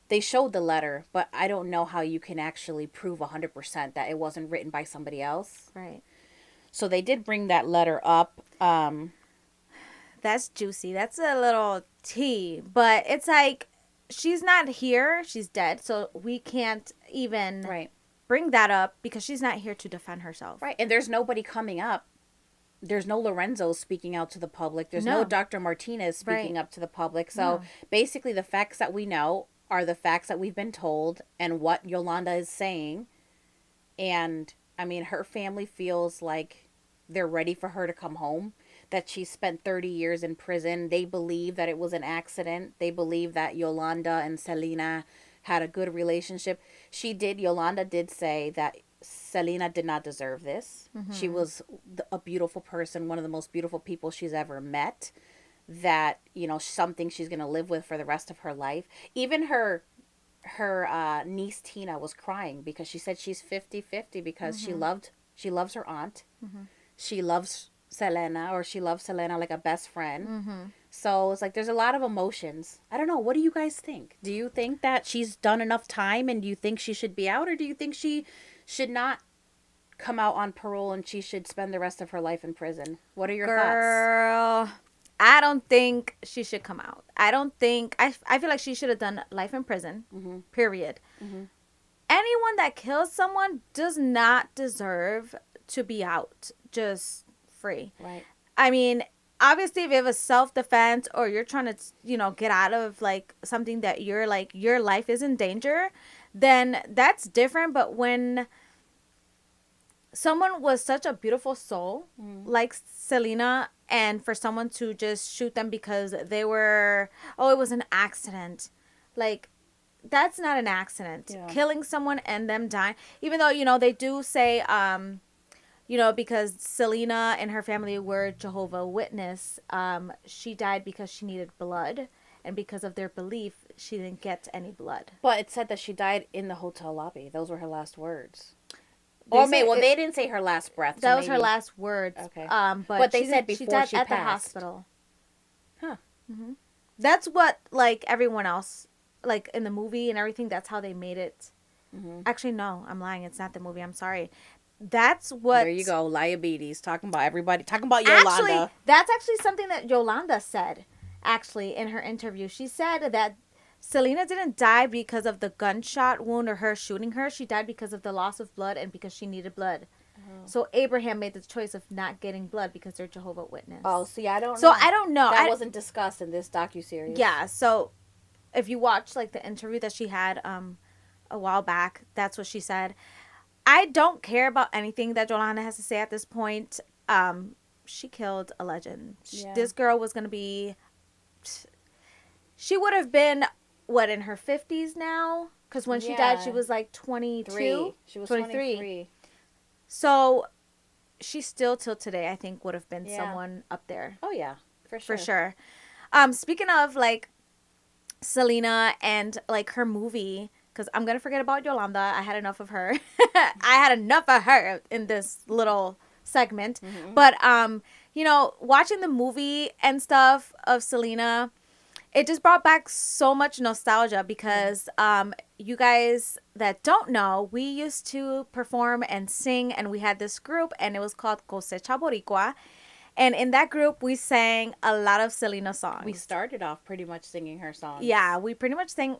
they showed the letter, but I don't know how you can actually prove 100% that it wasn't written by somebody else.
Right.
So, they did bring that letter up.
That's juicy. That's a little tea. But it's like, she's not here. She's dead. So, we can't even...
Right.
bring that up because she's not here to defend herself.
Right. And there's nobody coming up. There's no Lorenzo speaking out to the public. There's no Dr. Martinez speaking up to the public. So basically the facts that we know are the facts that we've been told and what Yolanda is saying. And I mean, her family feels like they're ready for her to come home, that she spent 30 years in prison. They believe that it was an accident. They believe that Yolanda and Selena had a good relationship. Yolanda did say that Selena did not deserve this. She was a beautiful person, one of the most beautiful people she's ever met, that, you know, something she's going to live with for the rest of her life. Even her niece Tina was crying because she said she's 50-50 because she loves her aunt. She loves Selena, or she loves Selena like a best friend. So it's like there's a lot of emotions. I don't know. What do you guys think? Do you think that she's done enough time and do you think she should be out, or do you think she should not come out on parole and she should spend the rest of her life in prison? What are your thoughts?
Girl, I don't think she should come out. I don't think... I feel like she should have done life in prison. Period. Anyone that kills someone does not deserve to be out just free.
Right.
I mean... obviously, if you have a self-defense or you're trying to, you know, get out of, like, something that you're, like, your life is in danger, then that's different. But when someone was such a beautiful soul, like Selena, and for someone to just shoot them because they were, it was an accident. Like, that's not an accident. Yeah. Killing someone and them dying, even though, you know, they do say, you know, because Selena and her family were Jehovah's Witness, she died because she needed blood, and because of their belief, she didn't get any blood.
But it said that she died in the hotel lobby. Those were her last words. Or maybe, well, they didn't say her last breath.
That was her last words.
Okay. But they said before she died at the
hospital.
Huh. Mm-hmm.
That's what, like, everyone else, like, in the movie and everything, that's how they made it. Mm-hmm. Actually, no, I'm lying. It's not the movie. I'm sorry. That's what...
There you go. Liabilities. Talking about everybody. Talking about Yolanda.
Actually, that's actually something that Yolanda said, actually, in her interview. She said that Selena didn't die because of the gunshot wound or her shooting her. She died because of the loss of blood and because she needed blood. Oh. So Abraham made the choice of not getting blood because they're Jehovah's Witness.
Oh, see, I don't know.
So I don't know.
That wasn't discussed in this docuseries.
Yeah, so if you watch, like, the interview that she had a while back, that's what she said. I don't care about anything that Yolanda has to say at this point. She killed a legend. Yeah. This girl was going to be... She would have been, what, in her 50s now? Because when she died, she was like 22.
She was 23.
So she still, till today, I think, would have been someone up there.
Oh, yeah. For sure.
For sure. Speaking of, like, Selena and, like, her movie, because I'm going to forget about Yolanda. I had enough of her. I had enough of her in this little segment. Mm-hmm. But, you know, watching the movie and stuff of Selena, it just brought back so much nostalgia because you guys that don't know, we used to perform and sing, and we had this group, and it was called Cosecha Boricua. And in that group, we sang a lot of Selena songs.
We started off pretty much singing her songs.
Yeah, we pretty much sang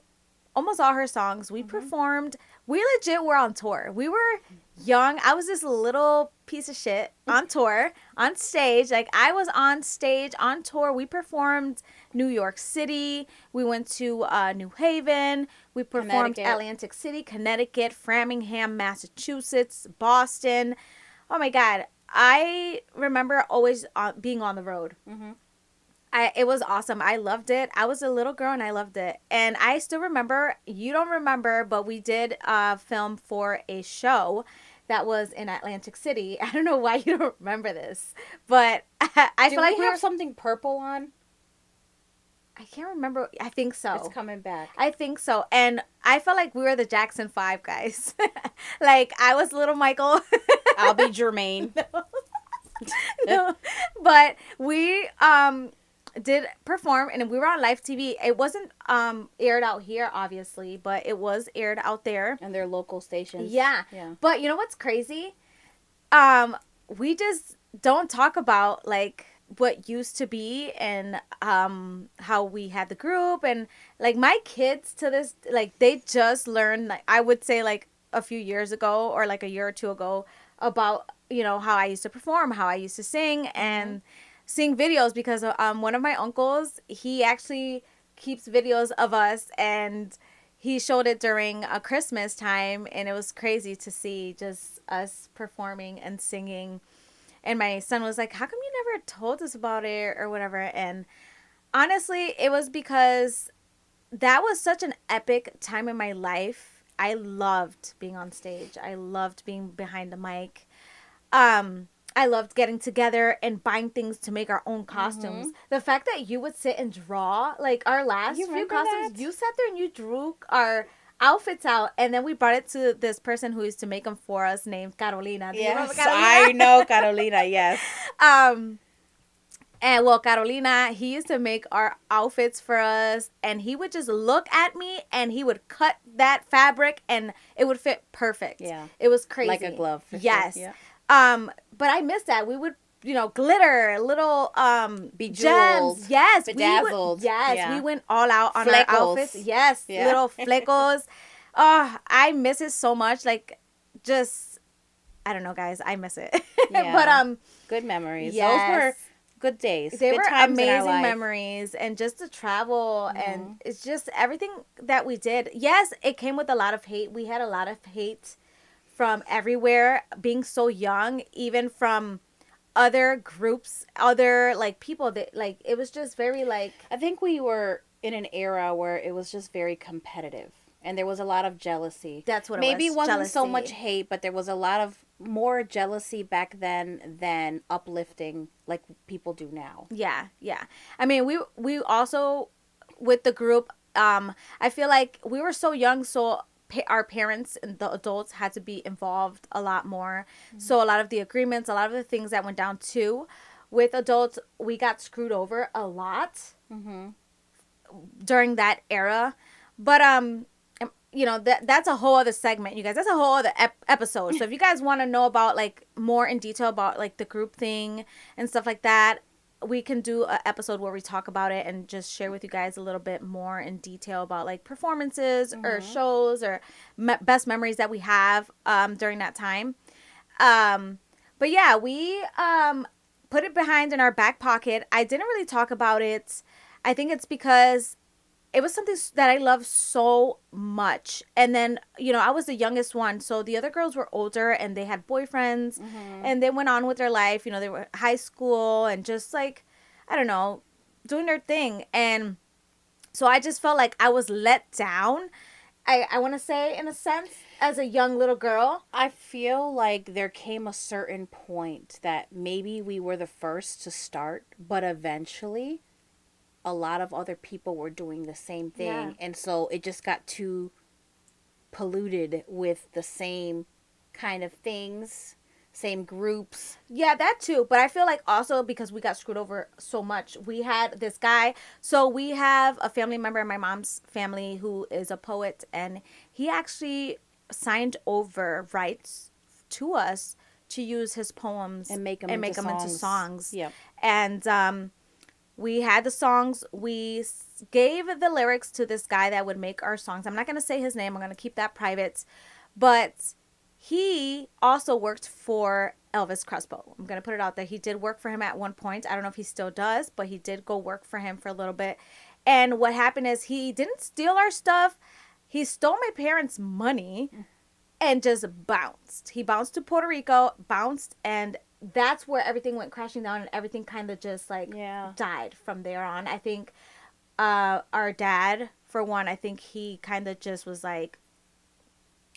almost all her songs. We performed. We legit were on tour. We were young. I was this little piece of shit on tour, on stage. Like, I was on stage, on tour. We performed New York City. We went to New Haven. We performed Atlantic City, Connecticut, Framingham, Massachusetts, Boston. Oh, my God. I remember always being on the road. Mm-hmm. It was awesome. I loved it. I was a little girl and I loved it. And I still remember, you don't remember, but we did film for a show that was in Atlantic City. I don't know why you don't remember this, but I feel like
we have something purple on.
I can't remember. I think so.
It's coming back.
I think so. And I felt like we were the Jackson 5 guys. Like, I was little Michael.
I'll be Jermaine.
No. But we did perform, and we were on live TV. It wasn't aired out here, obviously, but it was aired out there.
And their local stations.
Yeah. But you know what's crazy? We just don't talk about, like, what used to be and how we had the group. And, like, my kids to this, like, they just learned, like, I would say, like, a few years ago or, like, a year or two ago about, you know, how I used to perform, how I used to sing, and seeing videos because one of my uncles, he actually keeps videos of us, and he showed it during a Christmas time, and it was crazy to see just us performing and singing. And my son was like, how come you never told us about it or whatever? And honestly, it was because that was such an epic time in my life. I loved being on stage. I loved being behind the mic. I loved getting together and buying things to make our own costumes. Mm-hmm. The fact that you would sit and draw, like, our last few costumes, you sat there and you drew our outfits out, and then we brought it to this person who used to make them for us, named Carolina.
Yes, I know Carolina, yes.
And, well, Carolina, he used to make our outfits for us, and he would just look at me, and he would cut that fabric, and it would fit perfect. Yeah. It was crazy.
Like a glove.
Yes.
Sure. Yeah.
But I missed that. We would, you know, glitter, little
bejeweled,
gems. Yes,
bedazzled.
We went all out on our outfits. Yes, little flecos. Oh, I miss it so much. Like, just, I don't know, guys. I miss it. Yeah. But
good memories. Yes. Those were good days.
They
good
were
times
amazing memories, and just to travel, and it's just everything that we did. Yes, it came with a lot of hate. We had a lot of hate from everywhere, being so young, even from other groups, other, like, people that, like, it was just very, like,
I think we were in an era where it was just very competitive. And there was a lot of jealousy.
That's what it was.
Maybe it wasn't
jealousy.
so much hate, but there was a lot of more jealousy back then than uplifting like people do now.
Yeah, yeah. I mean, we also, with the group, I feel like we were so young, so our parents and the adults had to be involved a lot more. Mm-hmm. So a lot of the agreements, a lot of the things that went down too, with adults, we got screwed over a lot during that era. But you know, that's a whole other segment, you guys. That's a whole other episode. So if you guys want to know about like more in detail about like the group thing and stuff like that, we can do an episode where we talk about it and just share with you guys a little bit more in detail about like performances or shows or best memories that we have during that time. But yeah, we put it behind in our back pocket. I didn't really talk about it. I think it's because it was something that I love so much. And then, you know, I was the youngest one. So the other girls were older and they had boyfriends and they went on with their life. You know, they were high school and just like, I don't know, doing their thing. And so I just felt like I was let down. I want to say, in a sense, as a young little girl.
I feel like there came a certain point that maybe we were the first to start, but eventually a lot of other people were doing the same thing. Yeah. And so it just got too polluted with the same kind of things, same groups.
Yeah, that too. But I feel like also because we got screwed over so much, we had this guy. So we have a family member in my mom's family who is a poet, and he actually signed over rights to us to use his poems
and make them into songs.
Yeah. And we had the songs. We gave the lyrics to this guy that would make our songs. I'm not going to say his name. I'm going to keep that private. But he also worked for Elvis Crespo. I'm going to put it out there. He did work for him at one point. I don't know if he still does, but he did go work for him for a little bit. And what happened is he didn't steal our stuff. He stole my parents' money and just bounced. He bounced to Puerto Rico, and that's where everything went crashing down, and everything kind of just like died from there on. I think our dad, for one, I think he kind of just was like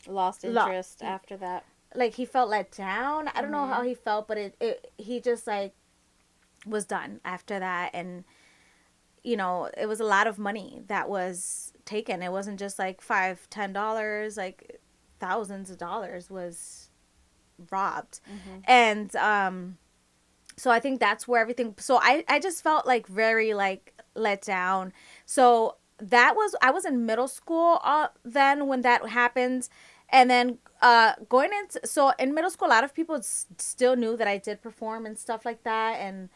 lost interest after that.
Like he felt let down. I don't know how he felt, but he just like was done after that. And you know, it was a lot of money that was taken. It wasn't just like $5-10, like thousands of dollars was robbed. And so I think that's where everything, so I just felt like very like let down. So I was in middle school then when that happened. And then so in middle school, a lot of people still knew that I did perform and stuff like that. And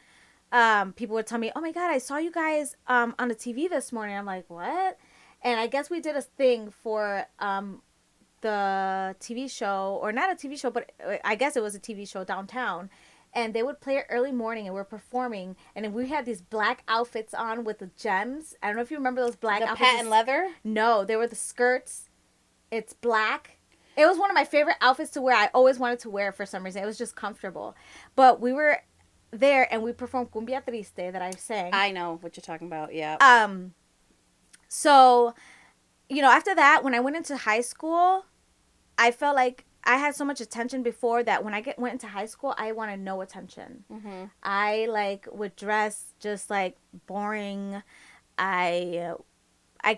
people would tell me, oh my God, I saw you guys on the TV this morning. I'm like, what? And I guess we did a thing for the TV show, or not a TV show, but I guess it was a TV show downtown. And they would play it early morning, and we're performing, and we had these black outfits on with the gems. I don't know if you remember those black outfits.
The patent leather?
No, they were the skirts. It's black. It was one of my favorite outfits to wear. I always wanted to wear it for some reason. It was just comfortable. But we were there, and we performed Cumbia Triste that I sang.
I know what you're talking about, yeah.
So, you know, after that, when I went into high school, I felt like I had so much attention before that when I went into high school, I wanted no attention. I like would dress just like boring. I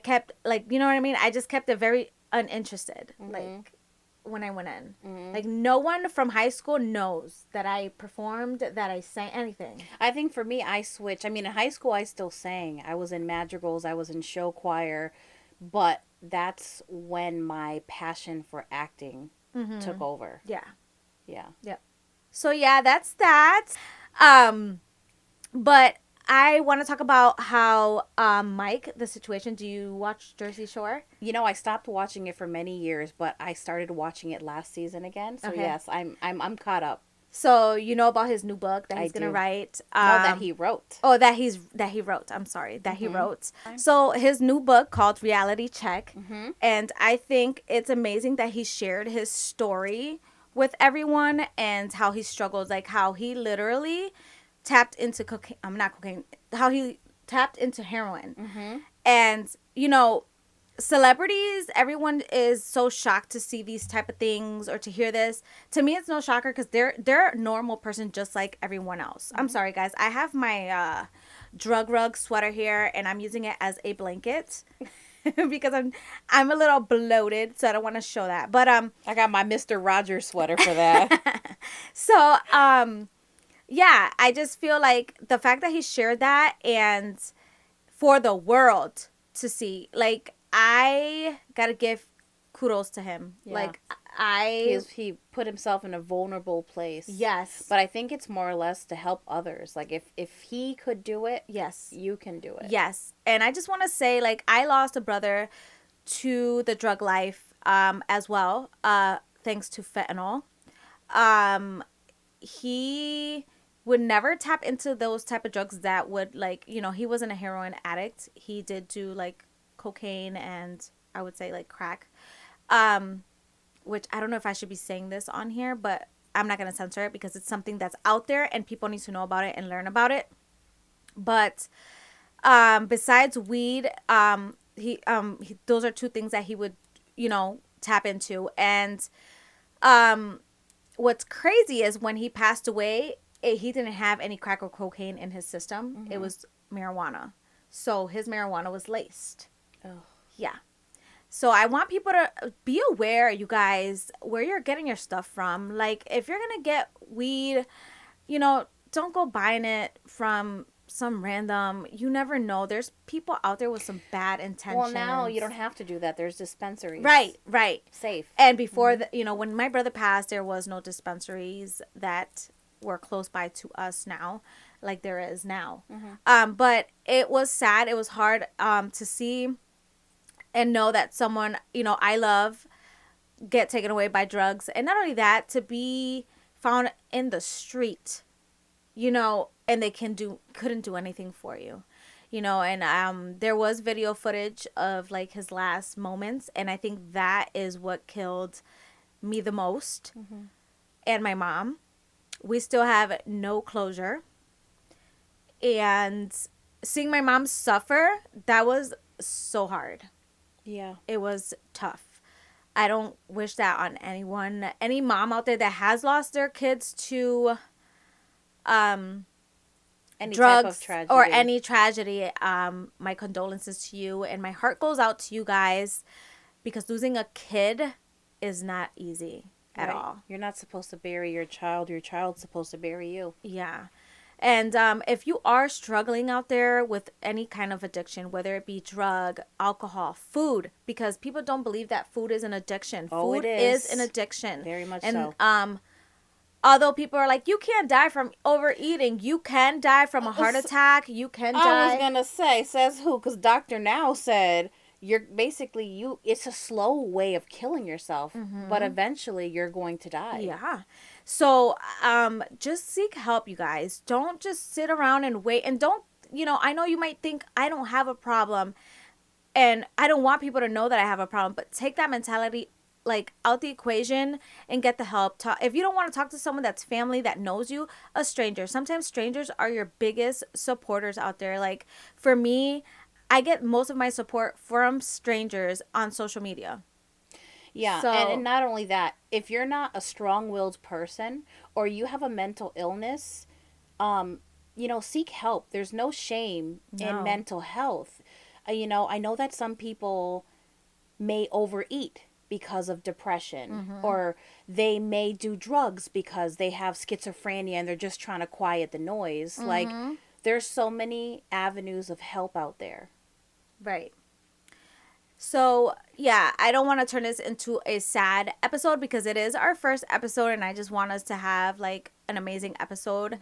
kept like, you know what I mean? I just kept it very uninterested. Like when I went in, like no one from high school knows that I performed, that I sang anything.
I think for me, I switched. I mean, in high school, I still sang. I was in madrigals. I was in show choir, but that's when my passion for acting took over.
Yeah.
Yeah.
So yeah, that's that. But I want to talk about how Mike, the situation. Do you watch Jersey Shore?
You know, I stopped watching it for many years, but I started watching it last season again. So yes, I'm caught up.
So you know about his new book that he's gonna write?
That he wrote.
Oh, that he wrote. I'm sorry, that he wrote. So his new book called Reality Check, and I think it's amazing that he shared his story with everyone and how he struggled, like how he literally tapped into cocaine. How he tapped into heroin, And, you know, celebrities, everyone is so shocked to see these type of things or to hear this. To me, it's no shocker because they're a normal person just like everyone else. I'm sorry, guys. I have my drug rug sweater here, and I'm using it as a blanket because I'm a little bloated, so I don't want to show that. But
I got my Mr. Rogers sweater for that.
So yeah, I just feel like the fact that he shared that and for the world to see, like, I gotta give kudos to him. Yeah. Like,
he put himself in a vulnerable place.
Yes.
But I think it's more or less to help others. Like, if he could do it,
yes,
you can do it.
Yes. And I just want to say, like, I lost a brother to the drug life as well, thanks to fentanyl. He would never tap into those type of drugs that would, like, you know, he wasn't a heroin addict. He did do, like, cocaine and I would say, like, crack. Which I don't know if I should be saying this on here, but I'm not going to censor it because it's something that's out there and people need to know about it and learn about it. But besides weed, those are two things that he would, you know, tap into. And what's crazy is when he passed away, he didn't have any crack or cocaine in his system. Mm-hmm. It was marijuana. So his marijuana was laced. Oh. Yeah. So I want people to be aware, you guys, where you're getting your stuff from. Like, if you're going to get weed, you know, don't go buying it from some random, you never know. There's people out there with some bad intentions.
Well, now you don't have to do that. There's dispensaries.
Right.
Safe.
And before, you know, when my brother passed, there was no dispensaries that were close by to us now, like there is now. Mm-hmm. But it was sad. It was hard to see and know that someone, you know, I love get taken away by drugs. And not only that, to be found in the street, you know, and they couldn't do anything for you, you know. And there was video footage of, like, his last moments, and I think that is what killed me the most. Mm-hmm. And my mom. We still have no closure, and seeing my mom suffer, that was so hard.
Yeah,
it was tough. I don't wish that on anyone. Any mom out there that has lost their kids to any drugs type of tragedy. Or any tragedy, my condolences to you, and my heart goes out to you guys, because losing a kid is not easy at all.
You're not supposed to bury your child's supposed to bury you.
Yeah. And if you are struggling out there with any kind of addiction, whether it be drug, alcohol, food, because people don't believe that food is an addiction.
Oh,
food
it is
an addiction.
Very much
so.
And
although people are like, you can't die from overeating, you can die from a heart attack, you can die.
I was going to say, says who? Because Dr. Now said you're basically, it's a slow way of killing yourself, mm-hmm. but eventually you're going to die.
Yeah. So, just seek help, you guys. Don't just sit around and wait. And don't, you know, I know you might think I don't have a problem and I don't want people to know that I have a problem, but take that mentality, like, out the equation and get the help. If you don't want to talk to someone that's family that knows you, a stranger. Sometimes strangers are your biggest supporters out there. Like, for me, I get most of my support from strangers on social media.
Yeah, so, and not only that, if you're not a strong-willed person or you have a mental illness, you know, seek help. There's no shame in mental health. You know, I know that some people may overeat because of depression, mm-hmm. or they may do drugs because they have schizophrenia and they're just trying to quiet the noise. Mm-hmm. Like, there's so many avenues of help out there.
Right. So, yeah, I don't want to turn this into a sad episode because it is our first episode and I just want us to have, like, an amazing episode.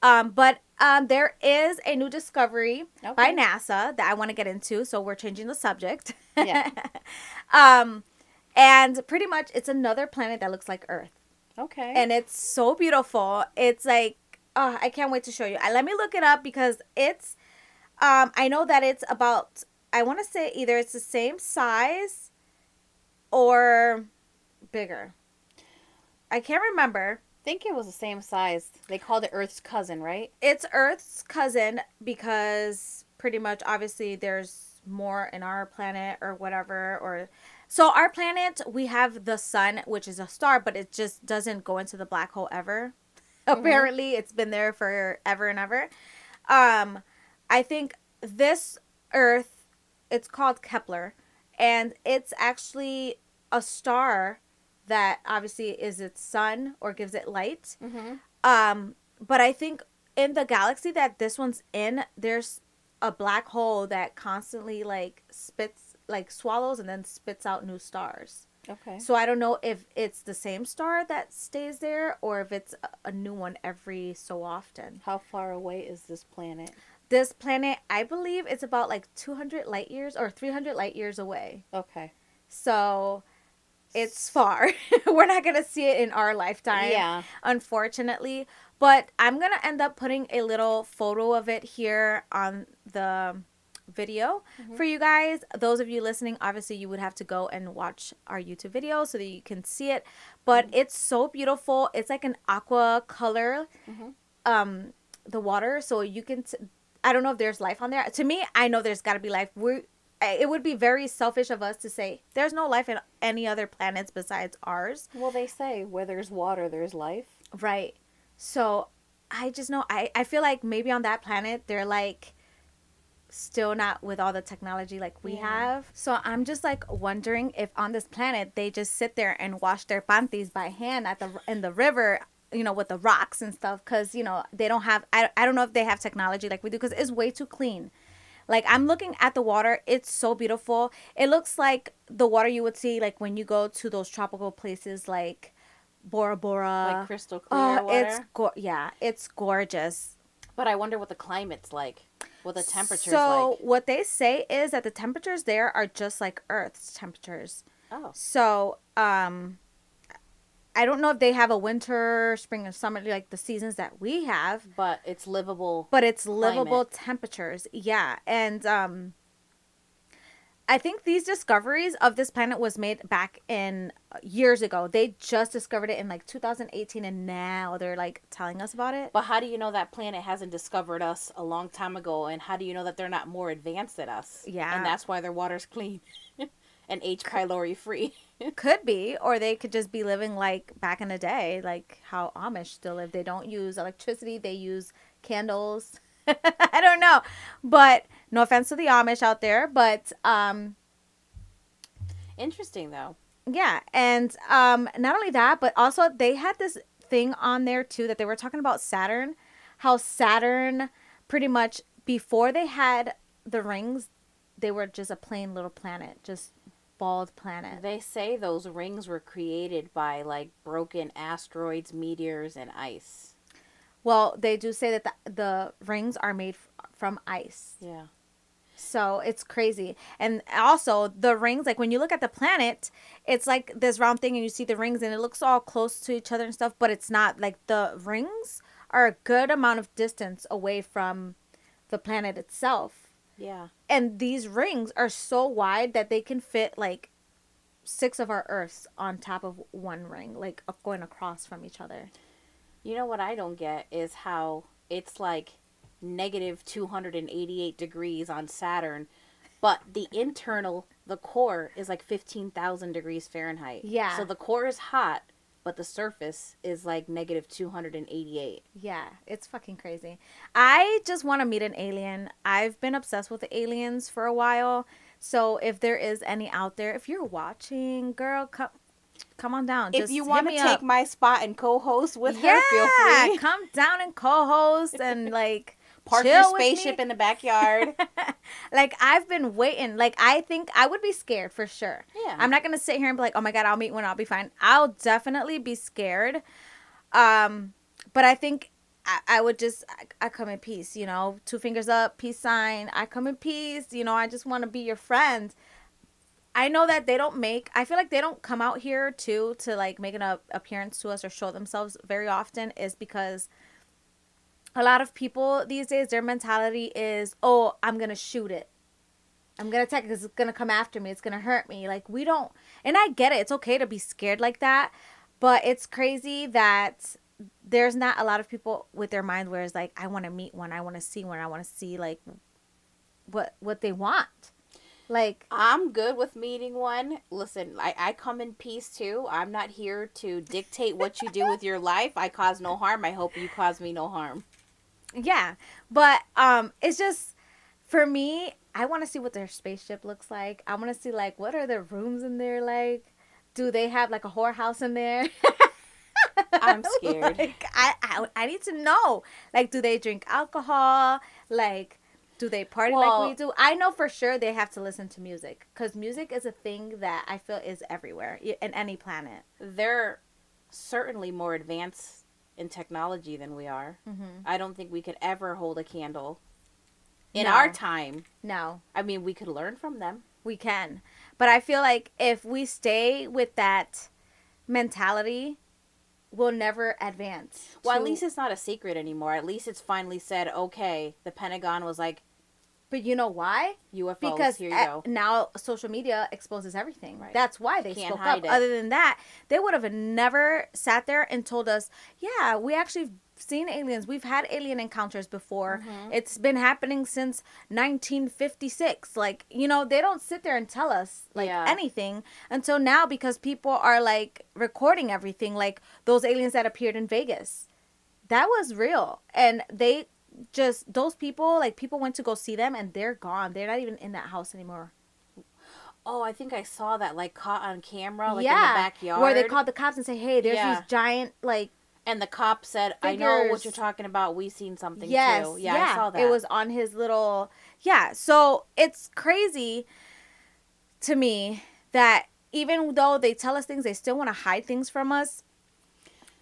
Mm-hmm. But there is a new discovery by NASA that I want to get into, so we're changing the subject. Yeah. And pretty much it's another planet that looks like Earth.
Okay.
And it's so beautiful. It's like, I can't wait to show you. Let me look it up because it's, I know that it's about, I want to say either it's the same size or bigger. I can't remember.
I think it was the same size. They called it Earth's cousin, right?
It's Earth's cousin because pretty much, obviously, there's more in our planet or whatever. Or so our planet, we have the sun, which is a star, but it just doesn't go into the black hole ever. Apparently, it's been there forever and ever. I think this Earth, it's called Kepler, and it's actually a star that obviously is its sun or gives it light. But I think in the galaxy that this one's in, there's a black hole that constantly like spits, like swallows and then spits out new stars.
Okay.
So I don't know if it's the same star that stays there or if it's a new one every so often.
How far away is this planet?
This planet, I believe it's about like 200 light years or 300 light years away.
Okay.
So it's far. We're not going to see it in our lifetime.
Yeah.
Unfortunately. But I'm going to end up putting a little photo of it here on the video for you guys. Those of you listening, obviously you would have to go and watch our YouTube video so that you can see it. But it's so beautiful. It's like an aqua color, the water. So you can, I don't know if there's life on there. To me, I know there's got to be life. It would be very selfish of us to say there's no life in any other planets besides ours.
Well, they say where there's water, there's life.
Right. So I just know, I feel like maybe on that planet, they're like still not with all the technology like we have. So I'm just like wondering if on this planet, they just sit there and wash their panties by hand in the river, you know, with the rocks and stuff. Because, you know, they don't have, I don't know if they have technology like we do because it's way too clean. Like, I'm looking at the water. It's so beautiful. It looks like the water you would see, like, when you go to those tropical places like Bora Bora.
Like crystal clear water?
It's gorgeous.
But I wonder what the climate's like. What the temperature's
So,
like.
what they say is that the temperatures there are just like Earth's temperatures.
Oh.
So, I don't know if they have a winter, spring, or summer, like the seasons that we have.
But it's livable.
But it's livable temperatures. Yeah. And I think these discoveries of this planet was made back in years ago. They just discovered it in like 2018 and now they're like telling us about it.
But how do you know that planet hasn't discovered us a long time ago? And how do you know that they're not more advanced than us?
Yeah.
And that's why their water's clean and H. pylori free.
Could be. Or they could just be living like back in the day, like how Amish still live. They don't use electricity. They use candles. I don't know. But no offense to the Amish out there. But
interesting, though.
Yeah. And not only that, but also they had this thing on there, too, that they were talking about Saturn. How Saturn pretty much, before they had the rings, they were just a plain little planet. Just bald planet.
They say those rings were created by like broken asteroids, meteors, and ice.
Well, they do say that the rings are made from ice.
Yeah.
So it's crazy. And also the rings, like when you look at the planet, it's like this round thing and you see the rings and it looks all close to each other and stuff, but it's not. Like the rings are a good amount of distance away from the planet itself.
Yeah.
And these rings are so wide that they can fit like 6 of our Earths on top of one ring, like going across from each other.
You know what I don't get is how it's like negative 288 degrees on Saturn, but the core is like 15,000 degrees Fahrenheit.
Yeah.
So the core is hot, but the surface is like negative 288.
Yeah, it's fucking crazy. I just want to meet an alien. I've been obsessed with the aliens for a while. So if there is any out there, if you're watching, girl, come on down.
If you want to take my spot and co-host with her, feel free.
Come down and co-host and like
park your spaceship in the backyard.
Like, I've been waiting. Like, I think I would be scared for sure.
Yeah.
I'm not going to sit here and be like, oh my God, I'll meet one. I'll be fine. I'll definitely be scared. But I think I would just, I come in peace, you know, 2 fingers up, peace sign. I come in peace. You know, I just want to be your friend. I know that I feel like they don't come out here too to like make an appearance to us or show themselves very often, is because a lot of people these days, their mentality is, oh, I'm going to shoot it. I'm going to attack it because it's going to come after me. It's going to hurt me. Like, we don't. And I get it. It's okay to be scared like that. But it's crazy that there's not a lot of people with their mind where it's like, I want to meet one. I want to see one. I want to see, like, what they want. Like,
I'm good with meeting one. Listen, I come in peace too. I'm not here to dictate what you do with your life. I cause no harm. I hope you cause me no harm.
yeah. But it's just, for me, I want to see what their spaceship looks like. I want to see, like, what are their rooms in there like? Do they have, like, a whorehouse in there?
I'm scared.
Like, I need to know. Like, do they drink alcohol? Like, do they party like we do? I know for sure they have to listen to music, because music is a thing that I feel is everywhere in any planet.
They're certainly more advanced in technology than we are. Mm-hmm. I don't think we could ever hold a candle in our time.
No.
I mean, we could learn from them.
We can. But I feel like if we stay with that mentality, we'll never advance.
Well, at least it's not a secret anymore. At least it's finally said, okay, the Pentagon was like,
but you know why?
UFOs,
because
here you go.
Now social media exposes everything.
Right.
That's why they spoke up. Other than that, they would have never sat there and told us, yeah, we actually seen aliens. We've had alien encounters before. Mm-hmm. It's been happening since 1956. Like, you know, they don't sit there and tell us like anything until now, because people are like recording everything, like those aliens that appeared in Vegas. That was real. And they just, those people, like, people went to go see them and they're gone. They're not even in that house anymore.
Oh, I think I saw that, like, caught on camera, like in the backyard.
Where they called the cops and say, hey, there's these giant, like,
and the cop said, figures. I know what you're talking about. We seen something too. Yeah, I saw that.
It was on his little, so it's crazy to me that even though they tell us things, they still want to hide things from us.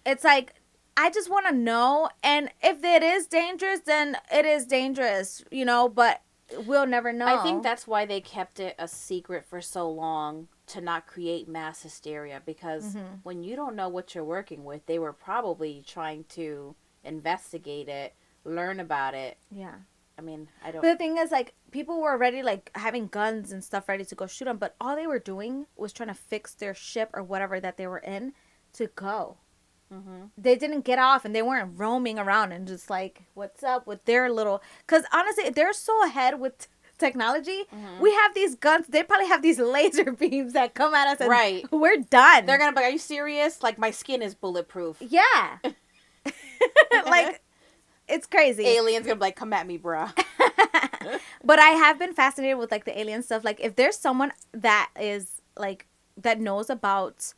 It's like, I just want to know, and if it is dangerous, then it is dangerous, you know, but we'll never know.
I think that's why they kept it a secret for so long, to not create mass hysteria, because when you don't know what you're working with, they were probably trying to investigate it, learn about it.
Yeah.
I mean, I don't...
But the thing is, like, people were already, like, having guns and stuff ready to go shoot them, but all they were doing was trying to fix their ship or whatever that they were in to go. Mm-hmm. They didn't get off, and they weren't roaming around and just like, what's up with their little... Because honestly, they're so ahead with technology. Mm-hmm. We have these guns. They probably have these laser beams that come at us, and we're done.
They're gonna be like, are you serious? Like, my skin is bulletproof.
Yeah. Like, it's crazy.
Aliens gonna be like, come at me, bruh.
But I have been fascinated with, like, the alien stuff. Like, if there's someone that is, like, that knows about,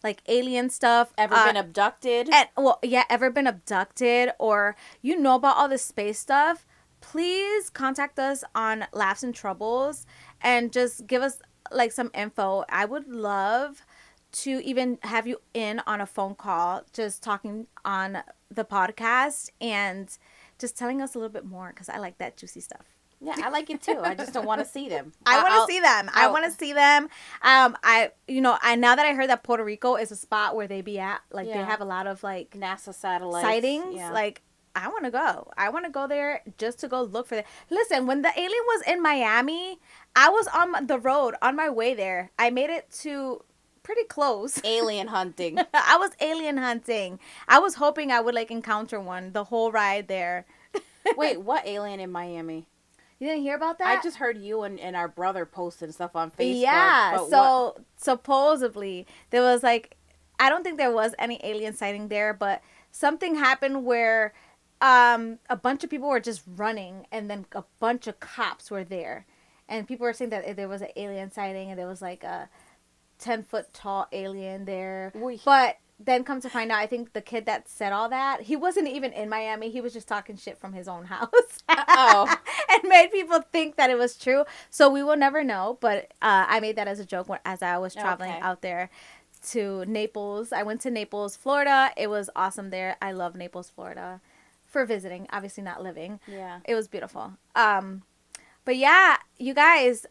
like, alien stuff.
Ever been abducted?
Ever been abducted, or you know about all this space stuff, please contact us on Laughs and Troubles and just give us, like, some info. I would love to even have you in on a phone call, just talking on the podcast and just telling us a little bit more, because I like that juicy stuff.
Yeah, I like it too. I just don't want to see them.
I want to see them. I want to see them. Now that I heard that Puerto Rico is a spot where they be at, like, they have a lot of, like,
NASA satellites
sightings. Yeah. Like, I want to go. I want to go there just to go look for them. Listen, when the alien was in Miami, I was on the road on my way there. I made it to pretty close.
Alien hunting.
I was alien hunting. I was hoping I would, like, encounter one the whole ride there.
Wait, what alien in Miami?
You didn't hear about that?
I just heard you and our brother posting stuff on Facebook.
Yeah, so supposedly there was, like, I don't think there was any alien sighting there, but something happened where a bunch of people were just running, and then a bunch of cops were there. And people were saying that there was an alien sighting, and there was, like, a 10-foot tall alien there. Oy. But then come to find out, I think the kid that said all that, he wasn't even in Miami. He was just talking shit from his own house. Oh. And made people think that it was true. So we will never know. But I made that as a joke as I was traveling out there to Naples. I went to Naples, Florida. It was awesome there. I love Naples, Florida, for visiting. Obviously not living.
Yeah.
It was beautiful. But yeah, you guys,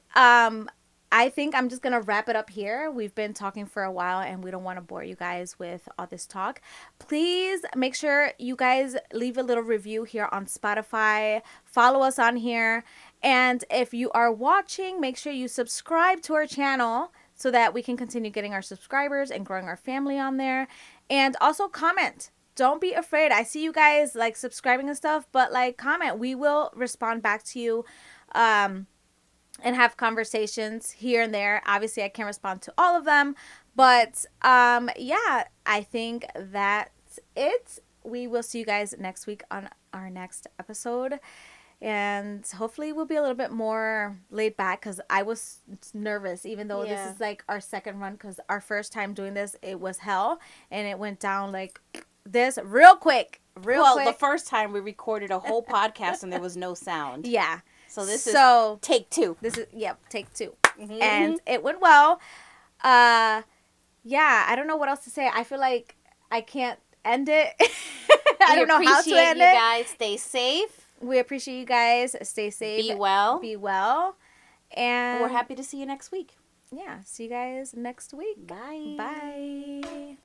I think I'm just going to wrap it up here. We've been talking for a while, and we don't want to bore you guys with all this talk. Please make sure you guys leave a little review here on Spotify. Follow us on here. And if you are watching, make sure you subscribe to our channel so that we can continue getting our subscribers and growing our family on there. And also comment. Don't be afraid. I see you guys, like, subscribing and stuff, but, like, comment. We will respond back to you. and have conversations here and there. Obviously, I can't respond to all of them, but yeah, I think that's it. We will see you guys next week on our next episode. And hopefully we'll be a little bit more laid back, because I was nervous, even though this is like our second run, because our first time doing this, it was hell, and it went down like this real quick.
The first time we recorded a whole podcast and there was no sound.
Yeah.
So this is take two.
Take two. Mm-hmm. And it went well. Yeah, I don't know what else to say. I feel like I can't end it. I don't know how to end it.
You guys stay safe.
We appreciate you guys. Stay safe.
Be well.
Be well. And
we're happy to see you next week.
Yeah. See you guys next week.
Bye.
Bye.